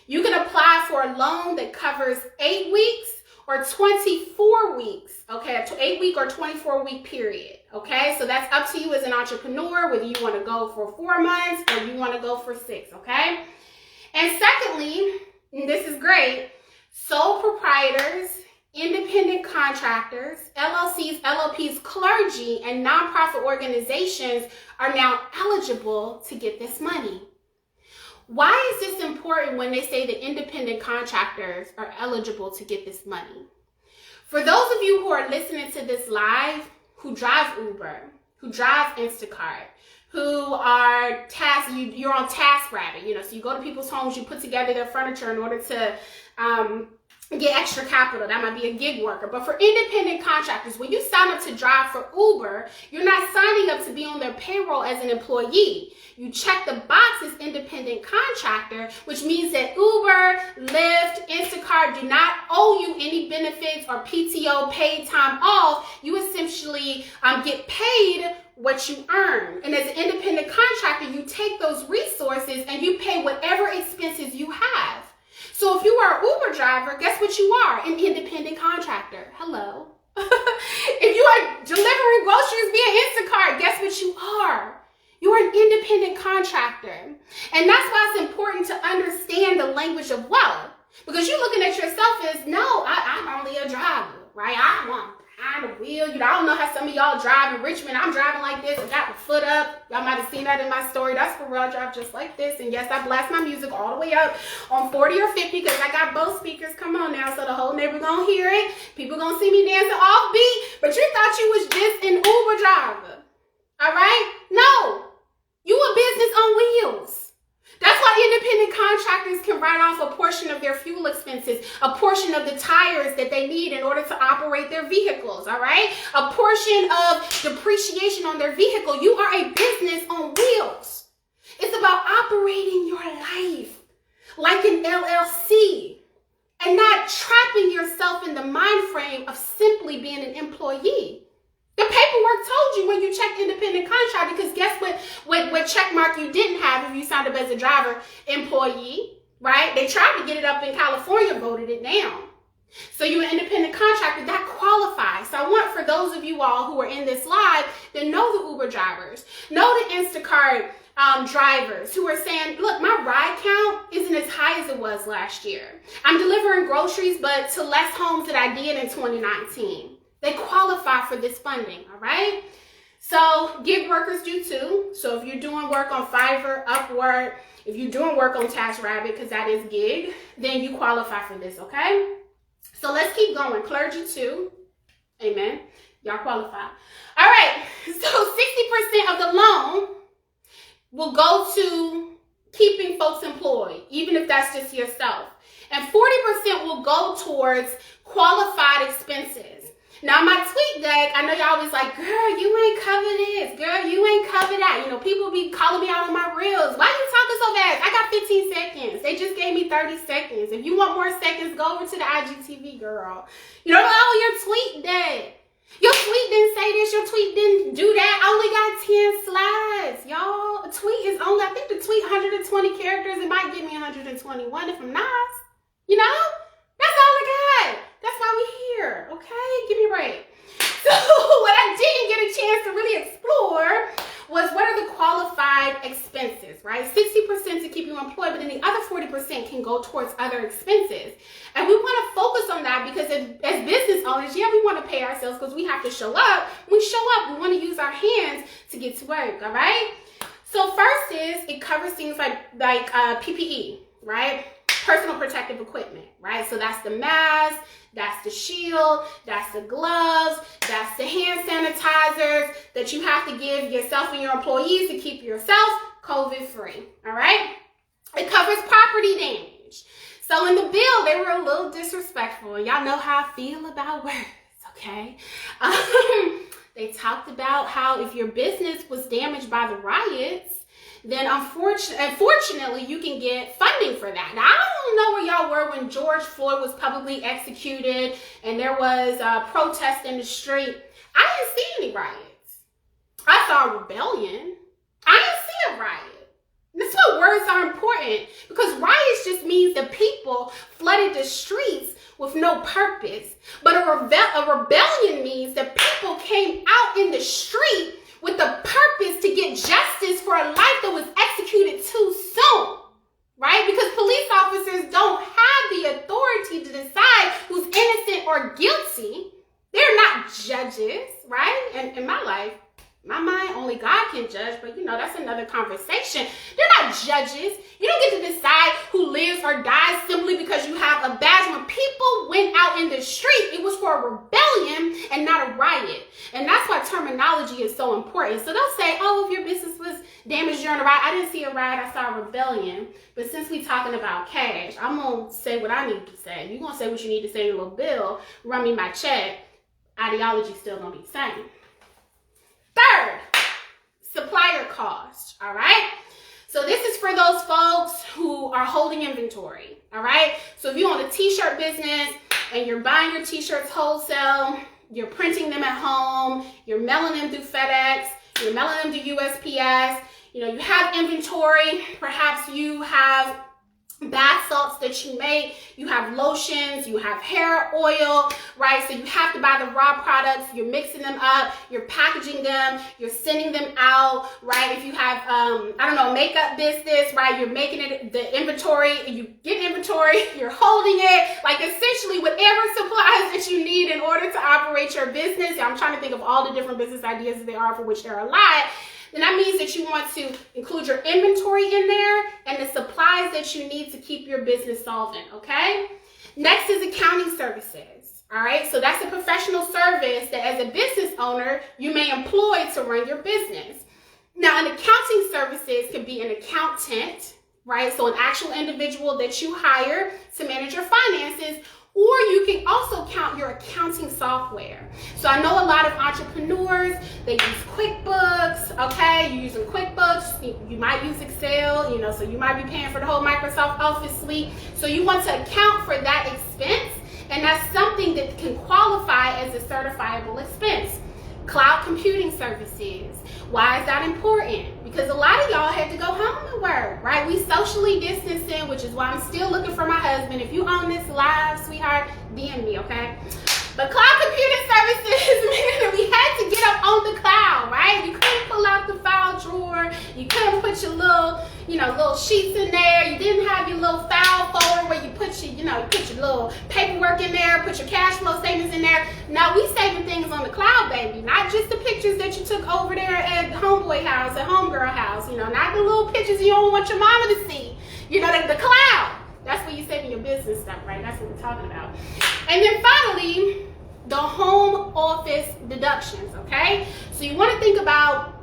S1: You can apply for a loan that covers 8 weeks or 24 weeks, okay, an 8-week or 24-week period, okay? So that's up to you as an entrepreneur, whether you want to go for 4 months or you want to go for 6, okay? And secondly, and this is great, sole proprietors, independent contractors, LLCs, LLPs, clergy, and nonprofit organizations are now eligible to get this money. Why is this important when they say that independent contractors are eligible to get this money? For those of you who are listening to this live, who drive Uber, who drive Instacart, who are you're on TaskRabbit, so you go to people's homes, you put together their furniture in order to get extra capital. That might be a gig worker. But for independent contractors, when you sign up to drive for Uber, you're not signing up to be on their payroll as an employee. You check the box as independent contractor, which means that Uber, Lyft, Instacart do not owe you any benefits or PTO, paid time off. You essentially actually get paid what you earn. And as an independent contractor, you take those resources and you pay whatever expenses you have. So if you are an Uber driver, guess what you are? An independent contractor. Hello. If you are delivering groceries via Instacart, guess what you are? You are an independent contractor. And that's why it's important to understand the language of wealth. Because you're looking at yourself as, no, I'm only a driver, right? I want behind the wheel. I don't know how some of y'all drive in Richmond. I'm driving like this. I got my foot up. Y'all might have seen that in my story. That's for real. I drive just like this. And yes, I blast my music all the way up on 40 or 50 because I got both speakers. Come on now. So the whole neighbor gonna hear it. People gonna see me dancing off beat. But you thought you was just an Uber driver. All right? No. You a business on wheels. That's why independent contractors can write off a portion of their fuel expenses, a portion of the tires that they need in order to operate their vehicles, all right? A portion of depreciation on their vehicle. You are a business on wheels. It's about operating your life like an LLC and not trapping yourself in the mind frame of simply being an employee. The paperwork told you when you checked independent contractor, because guess what check mark you didn't have if you signed up as a driver? Employee, right? They tried to get it up in California, voted it down. So you're an independent contractor, that qualifies. So I want for those of you all who are in this live that know the Uber drivers, know the Instacart drivers who are saying, look, my ride count isn't as high as it was last year. I'm delivering groceries, but to less homes that I did in 2019. They qualify for this funding, all right? So gig workers do too. So if you're doing work on Fiverr, Upwork, if you're doing work on TaskRabbit, because that is gig, then you qualify for this, okay? So let's keep going. Clergy too. Amen. Y'all qualify. All right. So 60% of the loan will go to keeping folks employed, even if that's just yourself. And 40% will go towards qualified expenses. Now, my tweet deck, I know y'all always like, girl, you ain't covered this. Girl, you ain't covered that. You know, people be calling me out on my reels. Why you talking so fast? I got 15 seconds. They just gave me 30 seconds. If you want more seconds, go over to the IGTV, girl. You know, oh, your tweet deck. Your tweet didn't say this. Your tweet didn't do that. I only got 10 slides, y'all. A tweet is only, I think the tweet 120 characters. It might give me 121 if I'm nice. You know? That's all I got. That's why we're here, okay? Give me a break. So what I didn't get a chance to really explore was what are the qualified expenses, right? 60% to keep you employed, but then the other 40% can go towards other expenses. And we want to focus on that because as business owners, yeah, we want to pay ourselves because we have to show up. When we show up, we want to use our hands to get to work, all right? So first is it covers things like PPE, right? Personal protective equipment, right? So that's the mask, that's the shield, that's the gloves, that's the hand sanitizers that you have to give yourself and your employees to keep yourself COVID-free, all right? It covers property damage. So in the bill, they were a little disrespectful. And y'all know how I feel about words, okay? They talked about how if your business was damaged by the riots, then unfortunately, you can get funding for that. Now, I don't know where y'all were when George Floyd was publicly executed and there was a protest in the street. I didn't see any riots. I saw a rebellion. I didn't see a riot. That's why words are important, because riots just means that people flooded the streets with no purpose. But a rebellion means that people came out in the street with the purpose to get justice for a life that was executed too soon, right? Because police officers don't have the authority to decide who's innocent or guilty. They're not judges, right? And in my life, my mind, only God can judge, but you know, that's another conversation. They're not judges. You don't get to decide who lives or dies simply because you have a badge. When people went out in the street, it was for a rebellion and not a riot. And that's why terminology is so important. So they'll say, oh, if your business was damaged during a riot, I didn't see a riot, I saw a rebellion. But since we're talking about cash, I'm going to say what I need to say. You're going to say what you need to say in your little bill, run me my check. Ideology's still going to be the same. Third, supplier cost, all right? So this is for those folks who are holding inventory, all right? So if you own a t-shirt business and you're buying your t-shirts wholesale, You're printing them at home, you're mailing them through FedEx, you're mailing them through USPS. You know, you have inventory. Perhaps you have bath salts that you make, you have lotions, you have hair oil, right? So you have to buy the raw products, you're mixing them up, you're packaging them, you're sending them out, right? If you have, I don't know, makeup business, right? You're making it, the inventory, you get inventory, you're holding it, like essentially whatever supplies that you need in order to operate your business. I'm trying to think of all the different business ideas that there are, for which there are a lot. Then that means that you want to include your inventory in there and the supplies that you need to keep your business solvent, okay? Next is accounting services, all right? So that's a professional service that as a business owner, you may employ to run your business. Now, an accounting services could be an accountant, right? So an actual individual that you hire to manage your finances, or you can also count your accounting software. So I know a lot of entrepreneurs, they use QuickBooks, okay? You're using QuickBooks, you might use Excel, you know, so you might be paying for the whole Microsoft Office suite. So you want to account for that expense, and that's something that can qualify as a certifiable expense. Cloud computing services. Why is that important? Because a lot of y'all had to go home and work, right? We socially distancing, which is why I'm still looking for my husband. If you own this live, sweetheart, DM me, okay? But cloud computing services meant that we had to get up on the cloud, right? You couldn't pull out the file drawer. You couldn't put your little, little sheets in there. You didn't have your little file folder where you put your, you put your little paperwork in there, put your cash flow statements in there. Now we saving things on the cloud, baby. Not just the pictures that you took over there at homeboy house, at homegirl house, not the little pictures you don't want your mama to see. The cloud. That's where you're saving your business stuff, right? That's what we're talking about. And then finally, the home office deductions, okay? So you want to think about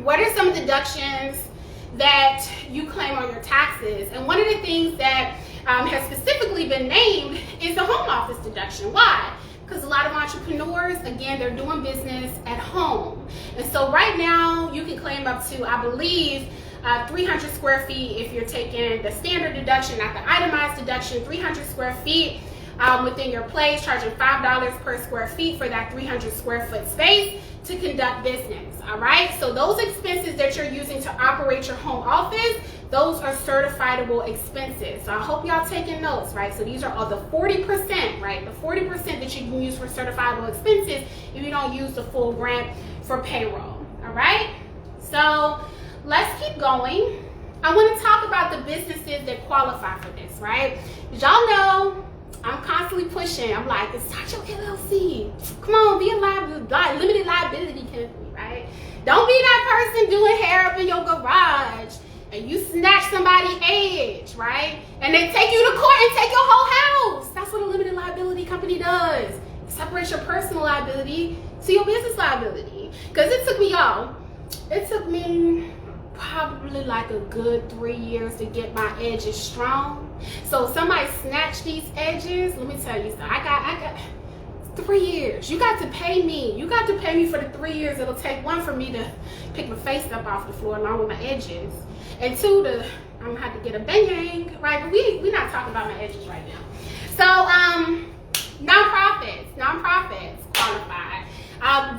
S1: what are some deductions that you claim on your taxes. And one of the things that has specifically been named is the home office deduction. Why? Because a lot of entrepreneurs, again, they're doing business at home. And so right now you can claim up to, I believe, 300 square feet if you're taking the standard deduction, not the itemized deduction, 300 square feet within your place, charging $5 per square feet for that 300 square foot space to conduct business, all right? So those expenses that you're using to operate your home office, those are certifiable expenses. So I hope y'all taking notes, right? So these are all the 40%, right? The 40% that you can use for certifiable expenses if you don't use the full grant for payroll, all right? So let's keep going. I want to talk about the businesses that qualify for this, right? Y'all know I'm constantly pushing. I'm like, start your LLC. Come on, be a limited liability company, right? Don't be that person doing hair up in your garage and you snatch somebody's edge, right? And they take you to court and take your whole house. That's what a limited liability company does. It separates your personal liability to your business liability. Because it took me probably like a good 3 years to get my edges strong. So if somebody snatched these edges, let me tell you something. I got 3 years. You got to pay me. You got to pay me for the 3 years it'll take. One, for me to pick my face up off the floor along with my edges. And two, I'm gonna have to get a bang, right? But we're not talking about my edges right now. So nonprofits qualify.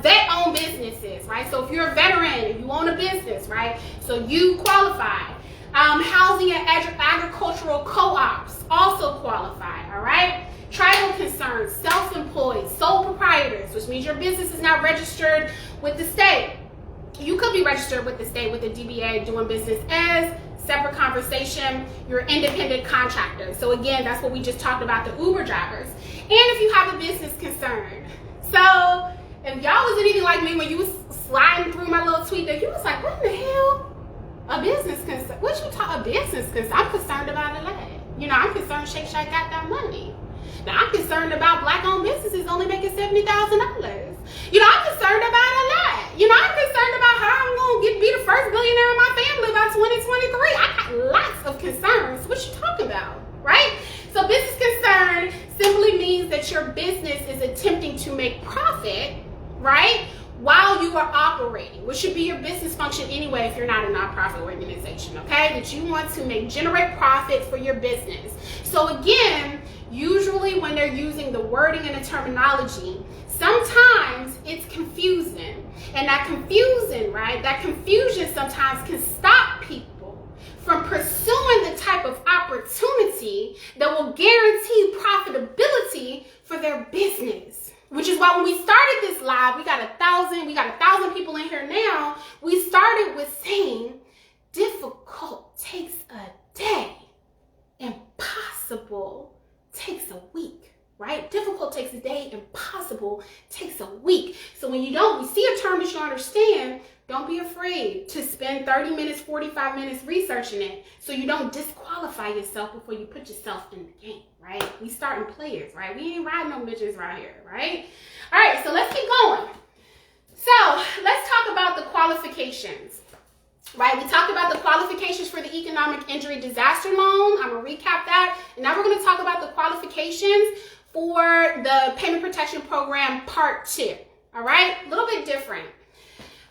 S1: Vet-owned businesses, right? So if you're a veteran and you own a business, right? So you qualify. Housing and agricultural co-ops also qualify, all right? Tribal concerns, self-employed, sole proprietors, which means your business is not registered with the state. You could be registered with the state with the DBA doing business as, separate conversation, you're an independent contractor. So again, that's what we just talked about, the Uber drivers. And if you have a business concern. So if y'all was anything like me when you was sliding through my little tweet that you was like, what in the hell? A business concern? What you talk a business concern? I'm concerned about a lot. I'm concerned Shake Shack got that money. Now I'm concerned about black-owned businesses only making $70,000. I'm concerned about a lot. I'm concerned about how I'm gonna be the first billionaire in my family by 2023. I got lots of concerns. What you talking about, right? So business concern simply means that your business is attempting to make profit, right, while you are operating, which should be your business function anyway if you're not a nonprofit organization, okay? That you want to generate profit for your business. So again, usually when they're using the wording and the terminology, sometimes it's confusing. And that confusion, right? That confusion sometimes can stop people from pursuing the type of opportunity that will guarantee profitability for their business. Which is why when we started this live, we got 1,000 people in here now. We started with saying, difficult takes a day. Impossible takes a week, right? Difficult takes a day, impossible takes a week. So when you see a term that you understand, don't be afraid to spend 30 minutes, 45 minutes researching it so you don't disqualify yourself before you put yourself in the game, right? We starting players, right? We ain't riding no bitches around here, right? All right, so let's keep going. So let's talk about the qualifications. Right, we talked about the qualifications for the economic injury disaster loan. I'm going to recap that. And now we're going to talk about the qualifications for the payment protection program part 2. All right, a little bit different.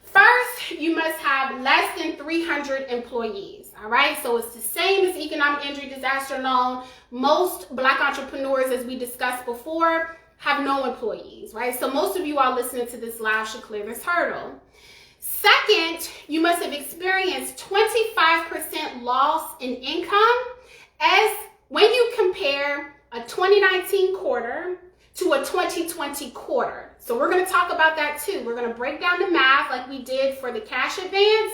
S1: First, you must have less than 300 employees. All right, so it's the same as economic injury disaster loan. Most Black entrepreneurs, as we discussed before, have no employees, right? So most of you all listening to this live should clear this hurdle. Second, you must have experienced 25% loss in income as when you compare a 2019 quarter to a 2020 quarter. So we're going to talk about that too. We're going to break down the math like we did for the cash advance.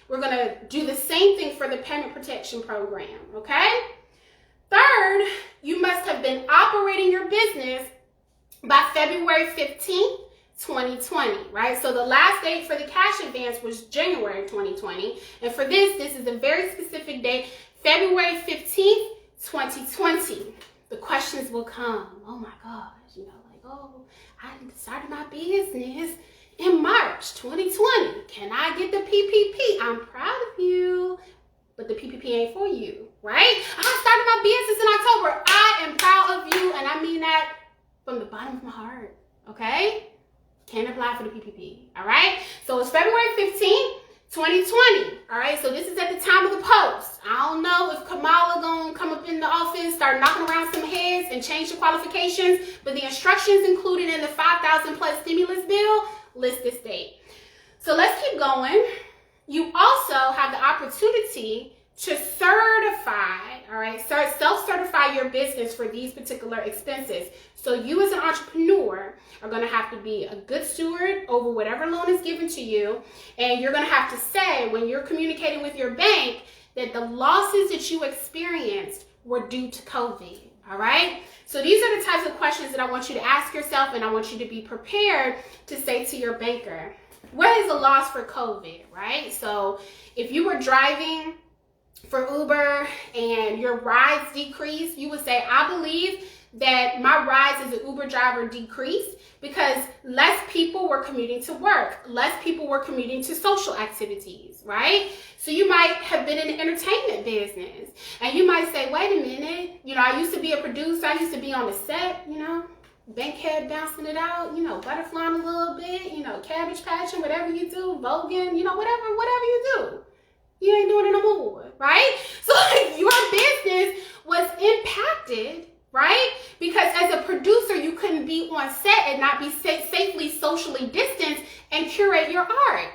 S1: We're going to do the same thing for the payment protection program, okay? Third, you must have been operating your business by February 15th, 2020, right? So the last date for the cash advance was January 2020. And for this is a very specific date, February 15th, 2020. The questions will come. Oh my gosh, I started my business in March 2020. Can I get the PPP? I'm proud of you, but the PPP ain't for you, right? I started my business in October. I am proud of you, and I mean that from the bottom of my heart, okay? Can apply for the PPP, all right? So it's February 15th, 2020, all right? So this is at the time of the post. I don't know if Kamala gonna come up in the office, start knocking around some heads and change the qualifications, but the instructions included in the 5,000 plus stimulus bill list this date. So let's keep going. You also have the opportunity to certify, all right, self-certify your business for these particular expenses. So you as an entrepreneur are going to have to be a good steward over whatever loan is given to you. And you're going to have to say when you're communicating with your bank that the losses that you experienced were due to COVID, all right? So these are the types of questions that I want you to ask yourself, and I want you to be prepared to say to your banker, what is the loss for COVID, right? So if you were driving for Uber and your rides decreased, you would say, I believe that my rides as an Uber driver decreased because less people were commuting to work, less people were commuting to social activities, right? So you might have been in the entertainment business and you might say, wait a minute, I used to be a producer, I used to be on the set, bankhead bouncing it out, butterflying a little bit, cabbage patching, whatever you do, voguing, whatever you do. You ain't doing it no more, right? So your business was impacted, right? Because as a producer, you couldn't be on set and not be safely socially distanced and curate your art.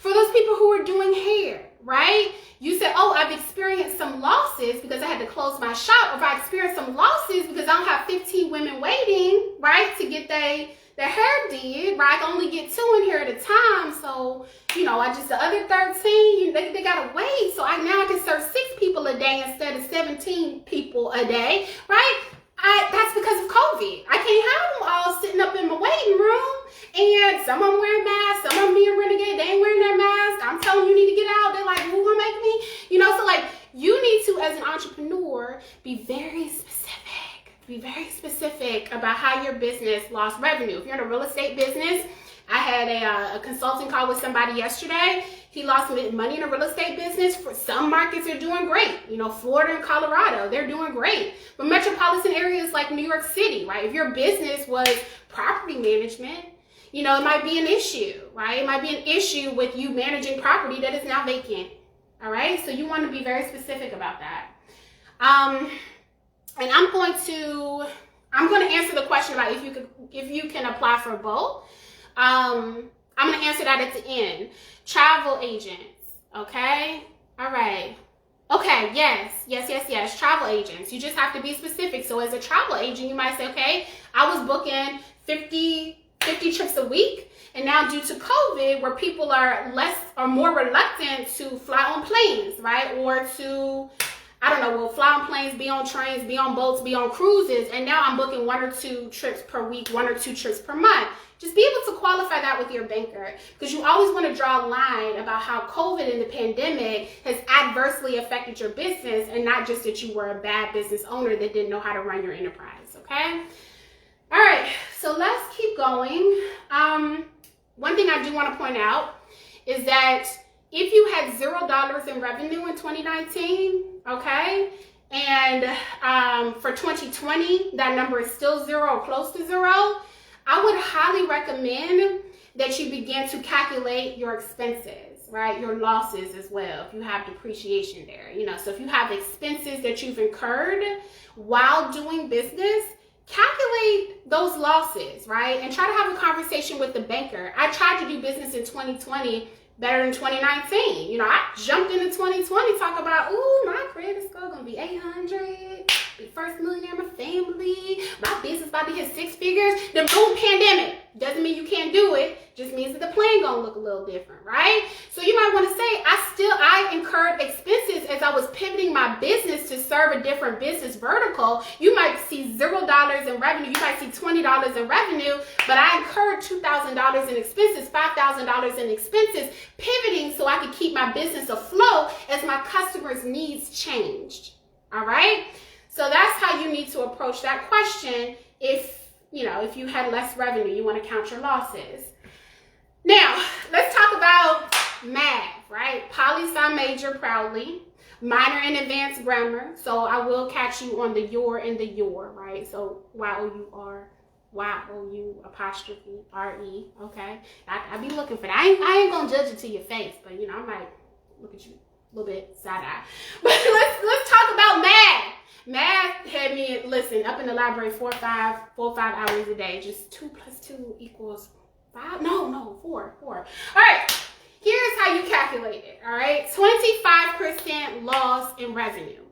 S1: For those people who are doing hair, right? You said, oh, I've experienced some losses because I had to close my shop, or I experienced some losses because I don't have 15 women waiting, right, to get their hair did, right? I can only get 2 in here at a time, so, the other 13, they gotta wait, so now I can serve 6 people a day instead of 17 people a day, right? That's because of COVID. I can't have them all sitting up in my waiting room, and some of them wearing masks, some of them being renegade, they ain't wearing their mask. I'm telling you, need to get out. They're like, who gonna make me? So you need to, as an entrepreneur, be very specific. Be very specific about how your business lost revenue. If you're in a real estate business, I had a consulting call with somebody yesterday. He lost money in a real estate business. For some markets are doing great. Florida and Colorado, they're doing great. But metropolitan areas like New York City, right? If your business was property management, it might be an issue, right? It might be an issue with you managing property that is now vacant. All right? So you want to be very specific about that. And I'm going to I'm going to answer the question about if you can apply for both. I'm going to answer that at the end. Travel agents, okay? All right. Okay, yes. Travel agents. You just have to be specific. So as a travel agent, you might say, okay, I was booking 50 trips a week. And now due to COVID, where people are more reluctant to fly on planes, right? Or to, I don't know, fly on planes, be on trains, be on boats, be on cruises. And now I'm booking 1 or 2 trips per week, 1 or 2 trips per month. Just be able to qualify that with your banker, because you always want to draw a line about how COVID and the pandemic has adversely affected your business, and not just that you were a bad business owner that didn't know how to run your enterprise, okay? All right, so let's keep going. One thing I do want to point out is that if you had $0 in revenue in 2019, okay, and for 2020, that number is still 0 or close to 0, I would highly recommend that you begin to calculate your expenses, right? Your losses as well, if you have depreciation there. So if you have expenses that you've incurred while doing business, calculate those losses, right? And try to have a conversation with the banker. I tried to do business in 2020 better than 2019. I jumped into 2020 talk about, ooh, my credit score gonna be 800, be first millionaire in my family, my business about to hit 6 figures. The boom, pandemic. Doesn't mean you can't do it, just means that the plan gonna look a little different, right? So you might want to say, I incurred expenses as I was pivoting my business to serve a different business vertical. You might see $0 in revenue, you might see $20 in revenue, but I incurred $2,000 in expenses, $5,000 in expenses, pivoting so I could keep my business afloat as my customers' needs changed. All right? So that's how you need to approach that question. If you had less revenue, you want to count your losses. Now, let's talk about math, right? Poli-sci major proudly, minor in advanced grammar. So I will catch you on the your and the your, right? So Y-O-U-R, Y-O-U apostrophe R-E, okay? I be looking for that. I ain't gonna judge it to your face, but I might look at you a little bit side-eye. But let's talk about math. Math had me, up in the library 4 or 5 hours a day. Just 2 + 2 = 5? No, 4. All right, here's how you calculate it, all right? 25% loss in revenue.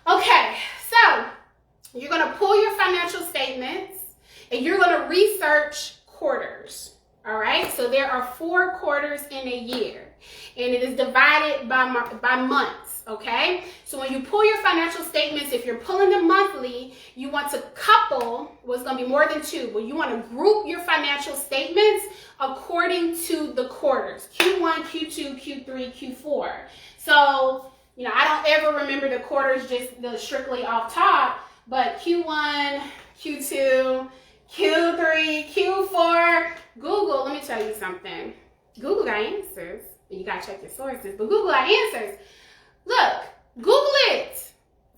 S1: Okay, so you're gonna pull your financial statements and you're gonna research quarters, all right? So there are 4 quarters in a year, and it is divided by months, okay? So when you pull your financial statements, if you're pulling them monthly, you want to couple, it's going to be more than 2, but you want to group your financial statements according to the quarters, Q1, Q2, Q3, Q4. So, I don't ever remember the quarters just strictly off top, but Q1, Q2, Q3, Q4, Google, let me tell you something. Google got answers. You got to check your sources, but Google got answers. Look, Google it.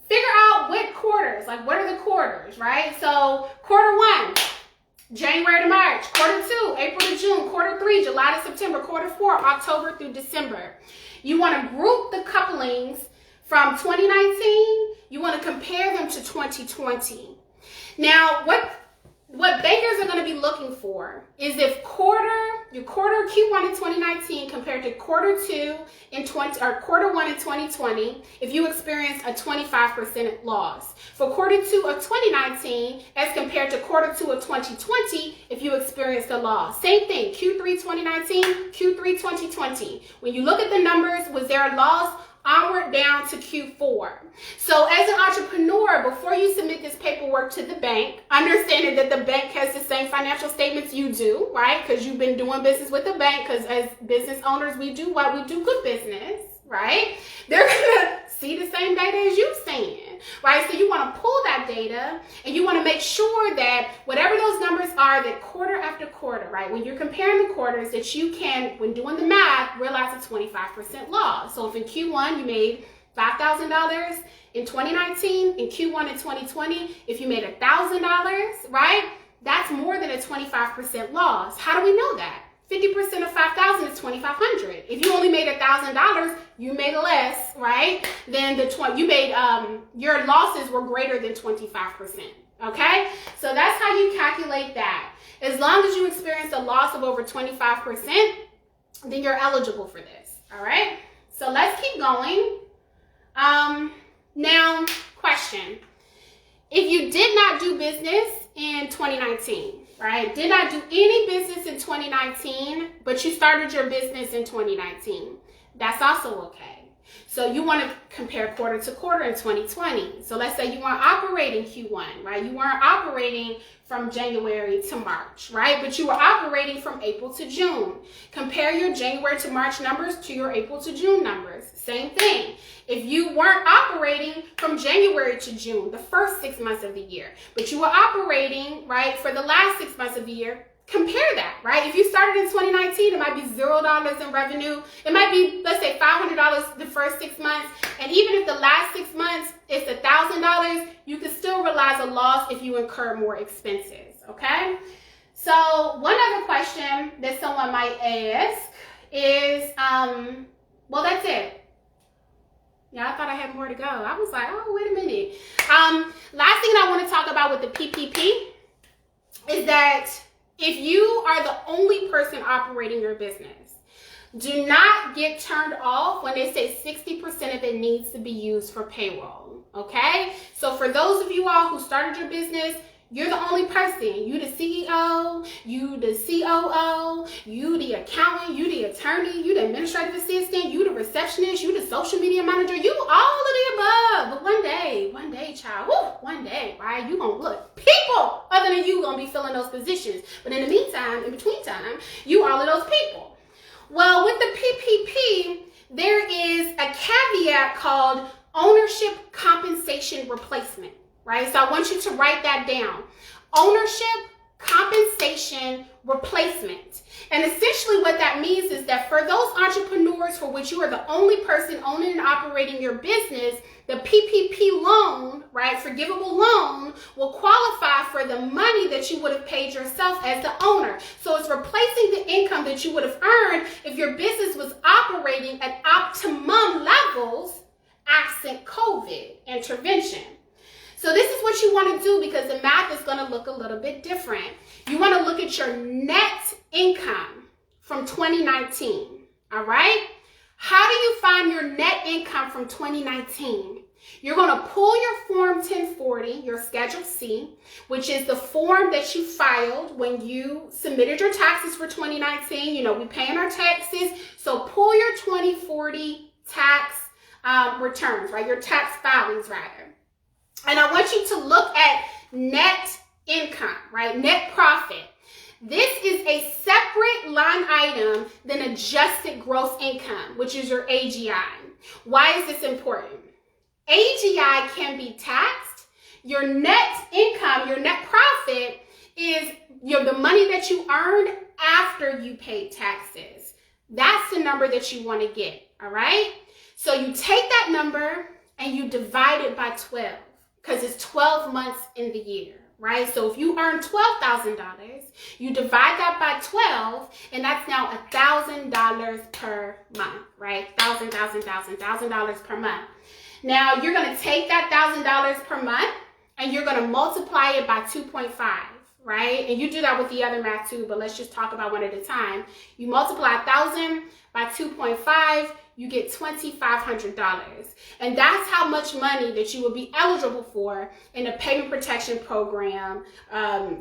S1: Figure out what quarters, what are the quarters, right? So quarter 1, January to March. Quarter 2, April to June. Quarter 3, July to September. Quarter 4, October through December. You want to group the couplings from 2019. You want to compare them to 2020. Now, what bankers are going to be looking for is if your quarter Q1 in 2019 compared to quarter 2 in quarter 1 in 2020, if you experience a 25% loss. For quarter 2 of 2019 as compared to quarter 2 of 2020, if you experienced a loss. Same thing, Q3 2019, Q3 2020. When you look at the numbers, was there a loss? Onward down to Q4. So as an entrepreneur, before you submit this paperwork to the bank, understanding that the bank has the same financial statements you do, right? Because you've been doing business with the bank, because as business owners, we do good business, right? They're gonna see the same data as you've seen, right? So you want to pull that data and you want to make sure that whatever those numbers are, that quarter after quarter, right? When you're comparing the quarters, that you can, when doing the math, realize a 25% loss. So if in Q1 you made $5,000 in 2019, in Q1 in 2020, if you made $1,000, right? That's more than a 25% loss. How do we know that? 50% of 5,000 is 2,500. If you only made $1,000, you made less, right? Than your losses were greater than 25%. Okay? So that's how you calculate that. As long as you experience a loss of over 25%, then you're eligible for this. All right? So let's keep going. Now, question. If you did not do business in 2019, right? Did not do any business in 2019, but you started your business in 2019, that's also okay. So you want to compare quarter to quarter in 2020. So let's say you weren't operating Q1, right? You weren't operating from January to March, right? But you were operating from April to June. Compare your January to March numbers to your April to June numbers. Same thing. If you weren't operating from January to June, the first 6 months of the year, but you were operating, right, for the last 6 months of the year, compare that, right? If you started in 2019, it might be $0 in revenue. It might be, let's say, $500 the first 6 months. And even if the last 6 months is $1,000, you can still realize a loss if you incur more expenses, okay? So one other question that someone might ask is, well, that's it. Yeah, I thought I had more to go. I was like, oh, wait a minute. Last thing I want to talk about with the PPP is that if you are the only person operating your business, do not get turned off when they say 60% of it needs to be used for payroll, okay? So for those of you all who started your business, you're the only person. You the CEO, you the COO, you the accountant, you the attorney, you the administrative assistant, you the receptionist, you the social media manager, you all of the above. But one day, child, one day, right? You gonna look. People other than you gonna be filling those positions. But in the meantime, in between time, you all of those people. Well, with the PPP, there is a caveat called ownership compensation replacement. Right? So I want you to write that down. Ownership compensation replacement. And essentially what that means is that for those entrepreneurs for which you are the only person owning and operating your business, the PPP loan, right, Forgivable Loan, will qualify for the money that you would have paid yourself as the owner. So it's replacing the income that you would have earned if your business was operating at optimum levels absent COVID intervention. So this is what you want to do because the math is going to look a little bit different. You want to look at your net income from 2019, all right? How do you find your net income from 2019? You're going to pull your Form 1040, your Schedule C, which is the form that you filed when you submitted your taxes for 2019. You know, we paying our taxes. So pull your 2040 tax returns, right? Your tax filings, rather. And I want you to look at net income, right? Net profit. This is a separate line item than adjusted gross income, which is your AGI. Why is this important? AGI can be taxed. Your net income, your net profit is the money that you earned after you paid taxes. That's the number that you want to get, all right? So you take that number and you divide it by 12. Because it's 12 months in the year, right? So if you earn $12,000, you divide that by 12, and that's now $1,000 per month, right? $1,000 per month. Now you're going to take that $1,000 per month, and you're going to multiply it by 2.5, right? And you do that with the other math too, but let's just talk about one at a time. You multiply 1,000 by 2.5. You get $2,500. And that's how much money that you will be eligible for in a payment protection program,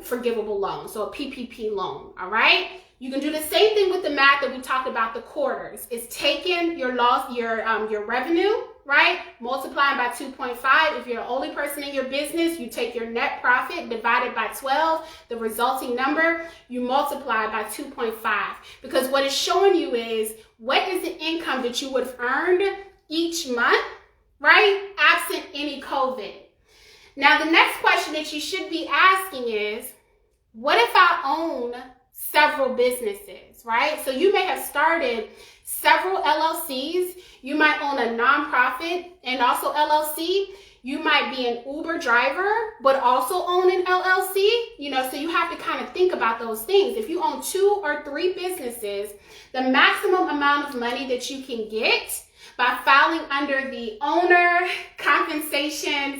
S1: Forgivable Loan. So a PPP loan, all right? You can do the same thing with the math that we talked about, the quarters. It's taking your loss, your revenue, right? Multiplying by 2.5. If you're the only person in your business, you take your net profit divided by 12, the resulting number, you multiply by 2.5. Because what it's showing you is what is the income that you would have earned each month, right? Absent any COVID. Now, the next question that you should be asking is, what if I own several businesses, right? So you may have started several LLCs. You might own a nonprofit and also LLC. You might be an Uber driver, but also own an LLC, so you have to kind of think about those things. If you own 2 or 3 businesses, the maximum amount of money that you can get by filing under the owner compensation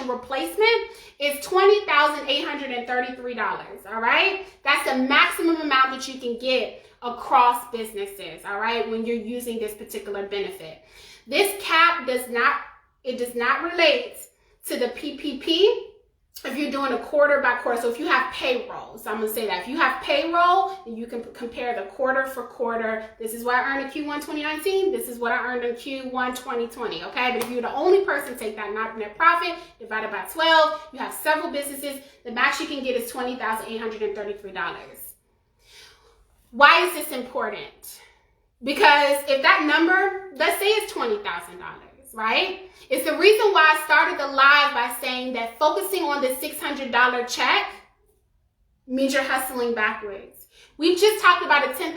S1: replacement is $20,833, all right? That's the maximum amount that you can get across businesses, all right, when you're using this particular benefit. This cap does not relate to the PPP if you're doing a quarter by quarter. So if you have payroll, so I'm going to say that. If you have payroll, then you can compare the quarter for quarter. This is what I earned in Q1 2019. This is what I earned in Q1 2020, okay? But if you're the only person, take that net profit divided by 12. You have several businesses. The max you can get is $20,833. Why is this important? Because if that number, let's say it's $20,000, right? It's the reason why I started the live by saying that focusing on the $600 check means you're hustling backwards. We just talked about a $10,000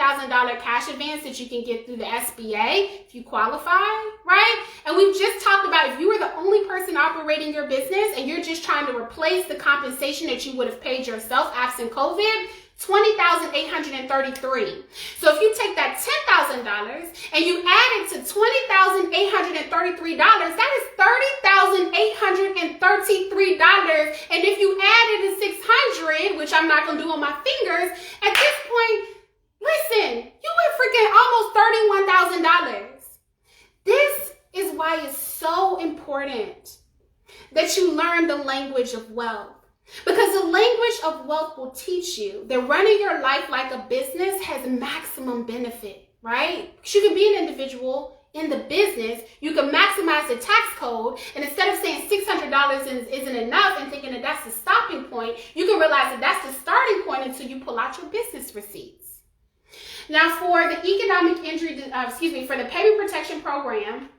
S1: cash advance that you can get through the SBA if you qualify, right? And we've just talked about if you were the only person operating your business and you're just trying to replace the compensation that you would have paid yourself absent COVID, $20,833. So if you take that $10,000 and you add it to $20,833, that is $30,833. And if you added the $600, which I'm not going to do on my fingers, at this point, listen, you were freaking almost $31,000. This is why it's so important that you learn the language of wealth. Because the language of wealth will teach you that running your life like a business has maximum benefit, right? Because you can be an individual in the business, you can maximize the tax code, and instead of saying $600 isn't enough and thinking that that's the stopping point, you can realize that that's the starting point until you pull out your business receipts. Now for the for the Paycheck Protection Program,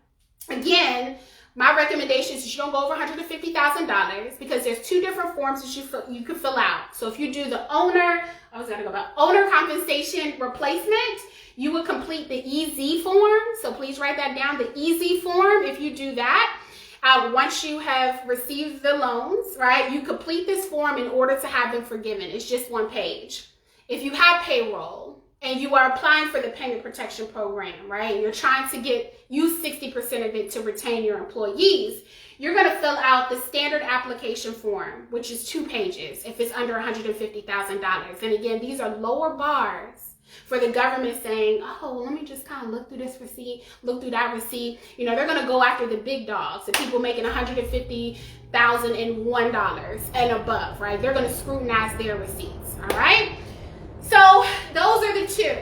S1: again, my recommendation is you don't go over $150,000 because there's 2 different forms that you can fill out. So if you do the owner compensation replacement, you would complete the EZ form. So please write that down, the EZ form. If you do that, once you have received the loans, right, you complete this form in order to have them forgiven. It's just 1 page. If you have payroll, and you are applying for the Paycheck Protection Program, right? And you're trying to use 60% of it to retain your employees. You're going to fill out the standard application form, which is 2 pages if it's under $150,000. And again, these are lower bars for the government saying, oh, let me just kind of look through this receipt, look through that receipt. They're going to go after the big dogs, the people making $150,001 and above, right? They're going to scrutinize their receipts, all right? So those are the 2.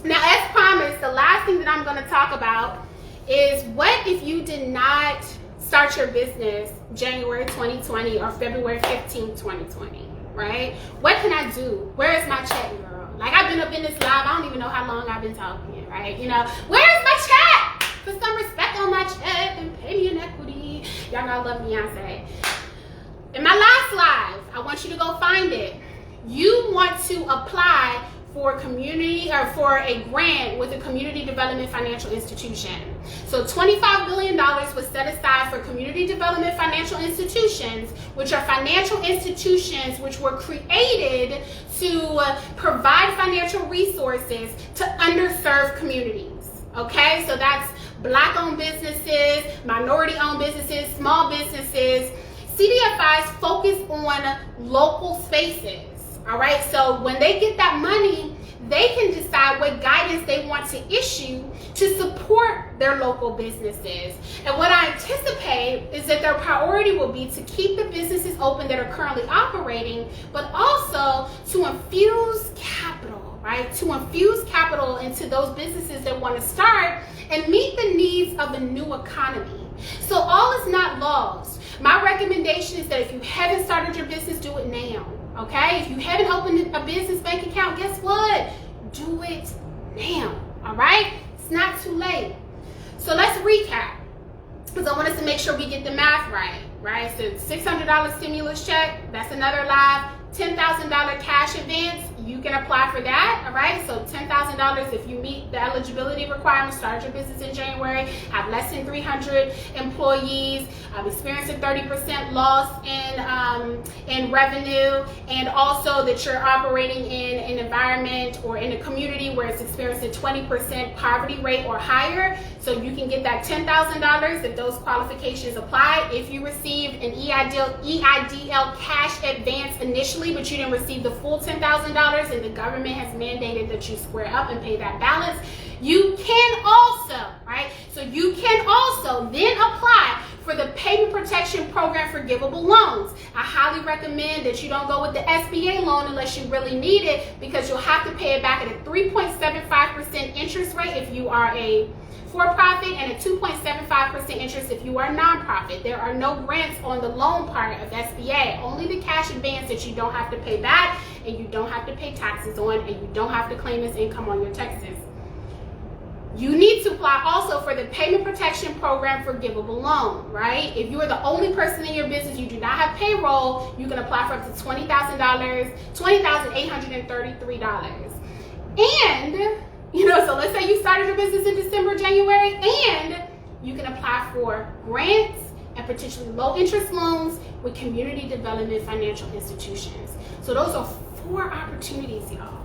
S1: Now, as promised, the last thing that I'm going to talk about is what if you did not start your business January 2020 or February 15, 2020, right? What can I do? Where is my check, girl? Like, I've been up in this live. I don't even know how long I've been talking, right? Where is my check? Put some respect on my check and pay me in equity. Y'all know I love Beyonce. In my last live, I want you to go find it. You want to apply for a grant with a community development financial institution. So $25 billion was set aside for community development financial institutions, which are financial institutions which were created to provide financial resources to underserved communities. Okay, so that's Black-owned businesses, minority-owned businesses, small businesses. CDFIs focus on local spaces. All right, so when they get that money, they can decide what guidance they want to issue to support their local businesses. And what I anticipate is that their priority will be to keep the businesses open that are currently operating, but also to infuse capital, right? To infuse capital into those businesses that want to start and meet the needs of the new economy. So all is not lost. My recommendation is that if you haven't started your business, do it now. Okay, if you haven't opened a business bank account, guess what? Do it now, all right? It's not too late. So let's recap, because I want us to make sure we get the math right? So $600 stimulus check, that's another live. $10,000 cash advance, you can apply for that, all right? So $10,000 $10,000 if you meet the eligibility requirements, start your business in January, have less than 300 employees, experience a 30% loss in revenue, and also that you're operating in an environment or in a community where it's experiencing 20% poverty rate or higher. So you can get that $10,000 if those qualifications apply. If you received an EIDL cash advance initially, but you didn't receive the full $10,000 and the government has mandated that you square up and pay that balance, you can also, right? So you can also then apply for the Payment Protection Program for Givable Loans. I highly recommend that you don't go with the SBA loan unless you really need it, because you'll have to pay it back at a 3.75% interest rate if you are a for-profit and a 2.75% interest if you are a nonprofit. There are no grants on the loan part of SBA, only the cash advance that you don't have to pay back and you don't have to pay taxes on, and you don't have to claim as income on your taxes. You need to apply also for the Payment Protection Program for Givable Loan, right? If you are the only person in your business, you do not have payroll, you can apply for up to $20,000, $20,833. And so let's say you started your business in December, January, and you can apply for grants and potentially low interest loans with community development financial institutions. So those are 4 opportunities, y'all.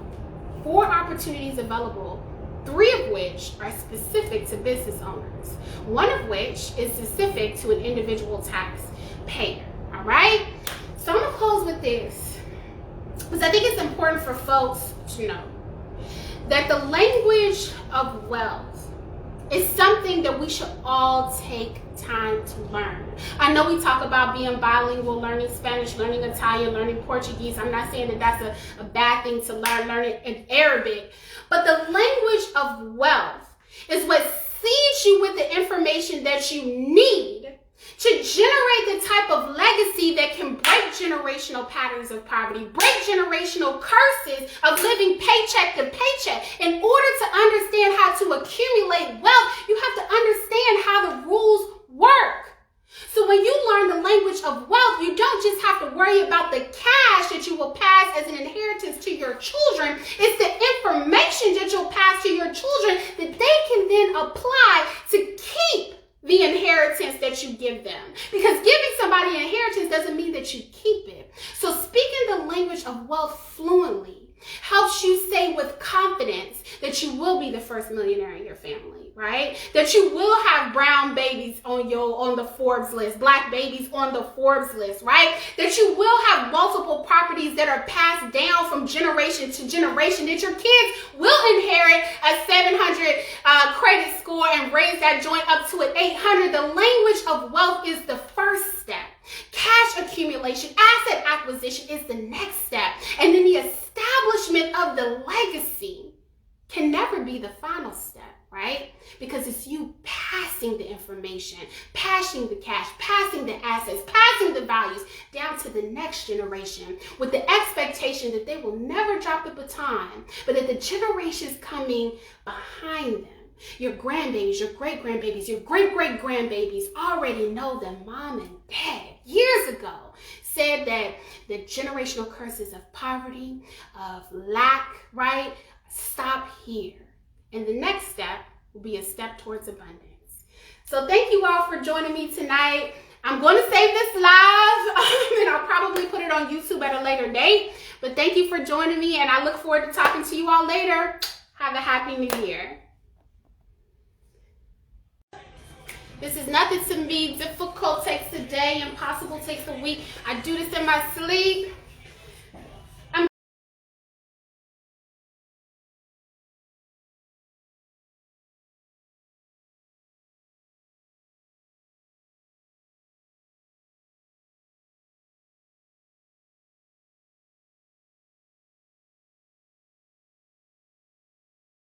S1: 4 opportunities available, 3 of which are specific to business owners. 1 of which is specific to an individual taxpayer, all right? So I'm gonna close with this, because I think it's important for folks to know that the language of wealth is something that we should all take time to learn. I know we talk about being bilingual, learning Spanish, learning Italian, learning Portuguese. I'm not saying that that's a bad thing to learn in Arabic, but the language of wealth is what feeds you with the information that you need to generate the type of legacy that can break generational patterns of poverty, break generational curses of living paycheck to paycheck. In order to understand how to accumulate wealth, you have to understand how the rules work. So when you learn the language of wealth, you don't just have to worry about the cash that you will pass as an inheritance to your children. It's the information that you'll pass to your children that they can then apply to keep the inheritance that you give them. Because giving somebody an inheritance doesn't mean that you keep it. So speaking the language of wealth fluently helps you say with confidence that you will be the first millionaire in your family, right? That you will have brown babies on the Forbes list, black babies on the Forbes list, right? That you will have multiple properties that are passed down from generation to generation, that your kids will inherit a 700 credit score and raise that joint up to an 800. The language of wealth is the first step. Cash accumulation, asset acquisition is the next step. And then the establishment of the legacy can never be the final step, right? Because it's you passing the information, passing the cash, passing the assets, passing the values down to the next generation with the expectation that they will never drop the baton, but that the generations coming behind them, your grandbabies, your great-grandbabies, your great-great-grandbabies already know that mom and dad years ago said that the generational curses of poverty, of lack, right, stop here. And the next step will be a step towards abundance. So thank you all for joining me tonight. I'm going to save this live and I'll probably put it on YouTube at a later date. But thank you for joining me, and I look forward to talking to you all later. Have a happy new year. This is nothing to me. Difficult takes a day, impossible takes a week. I do this in my sleep.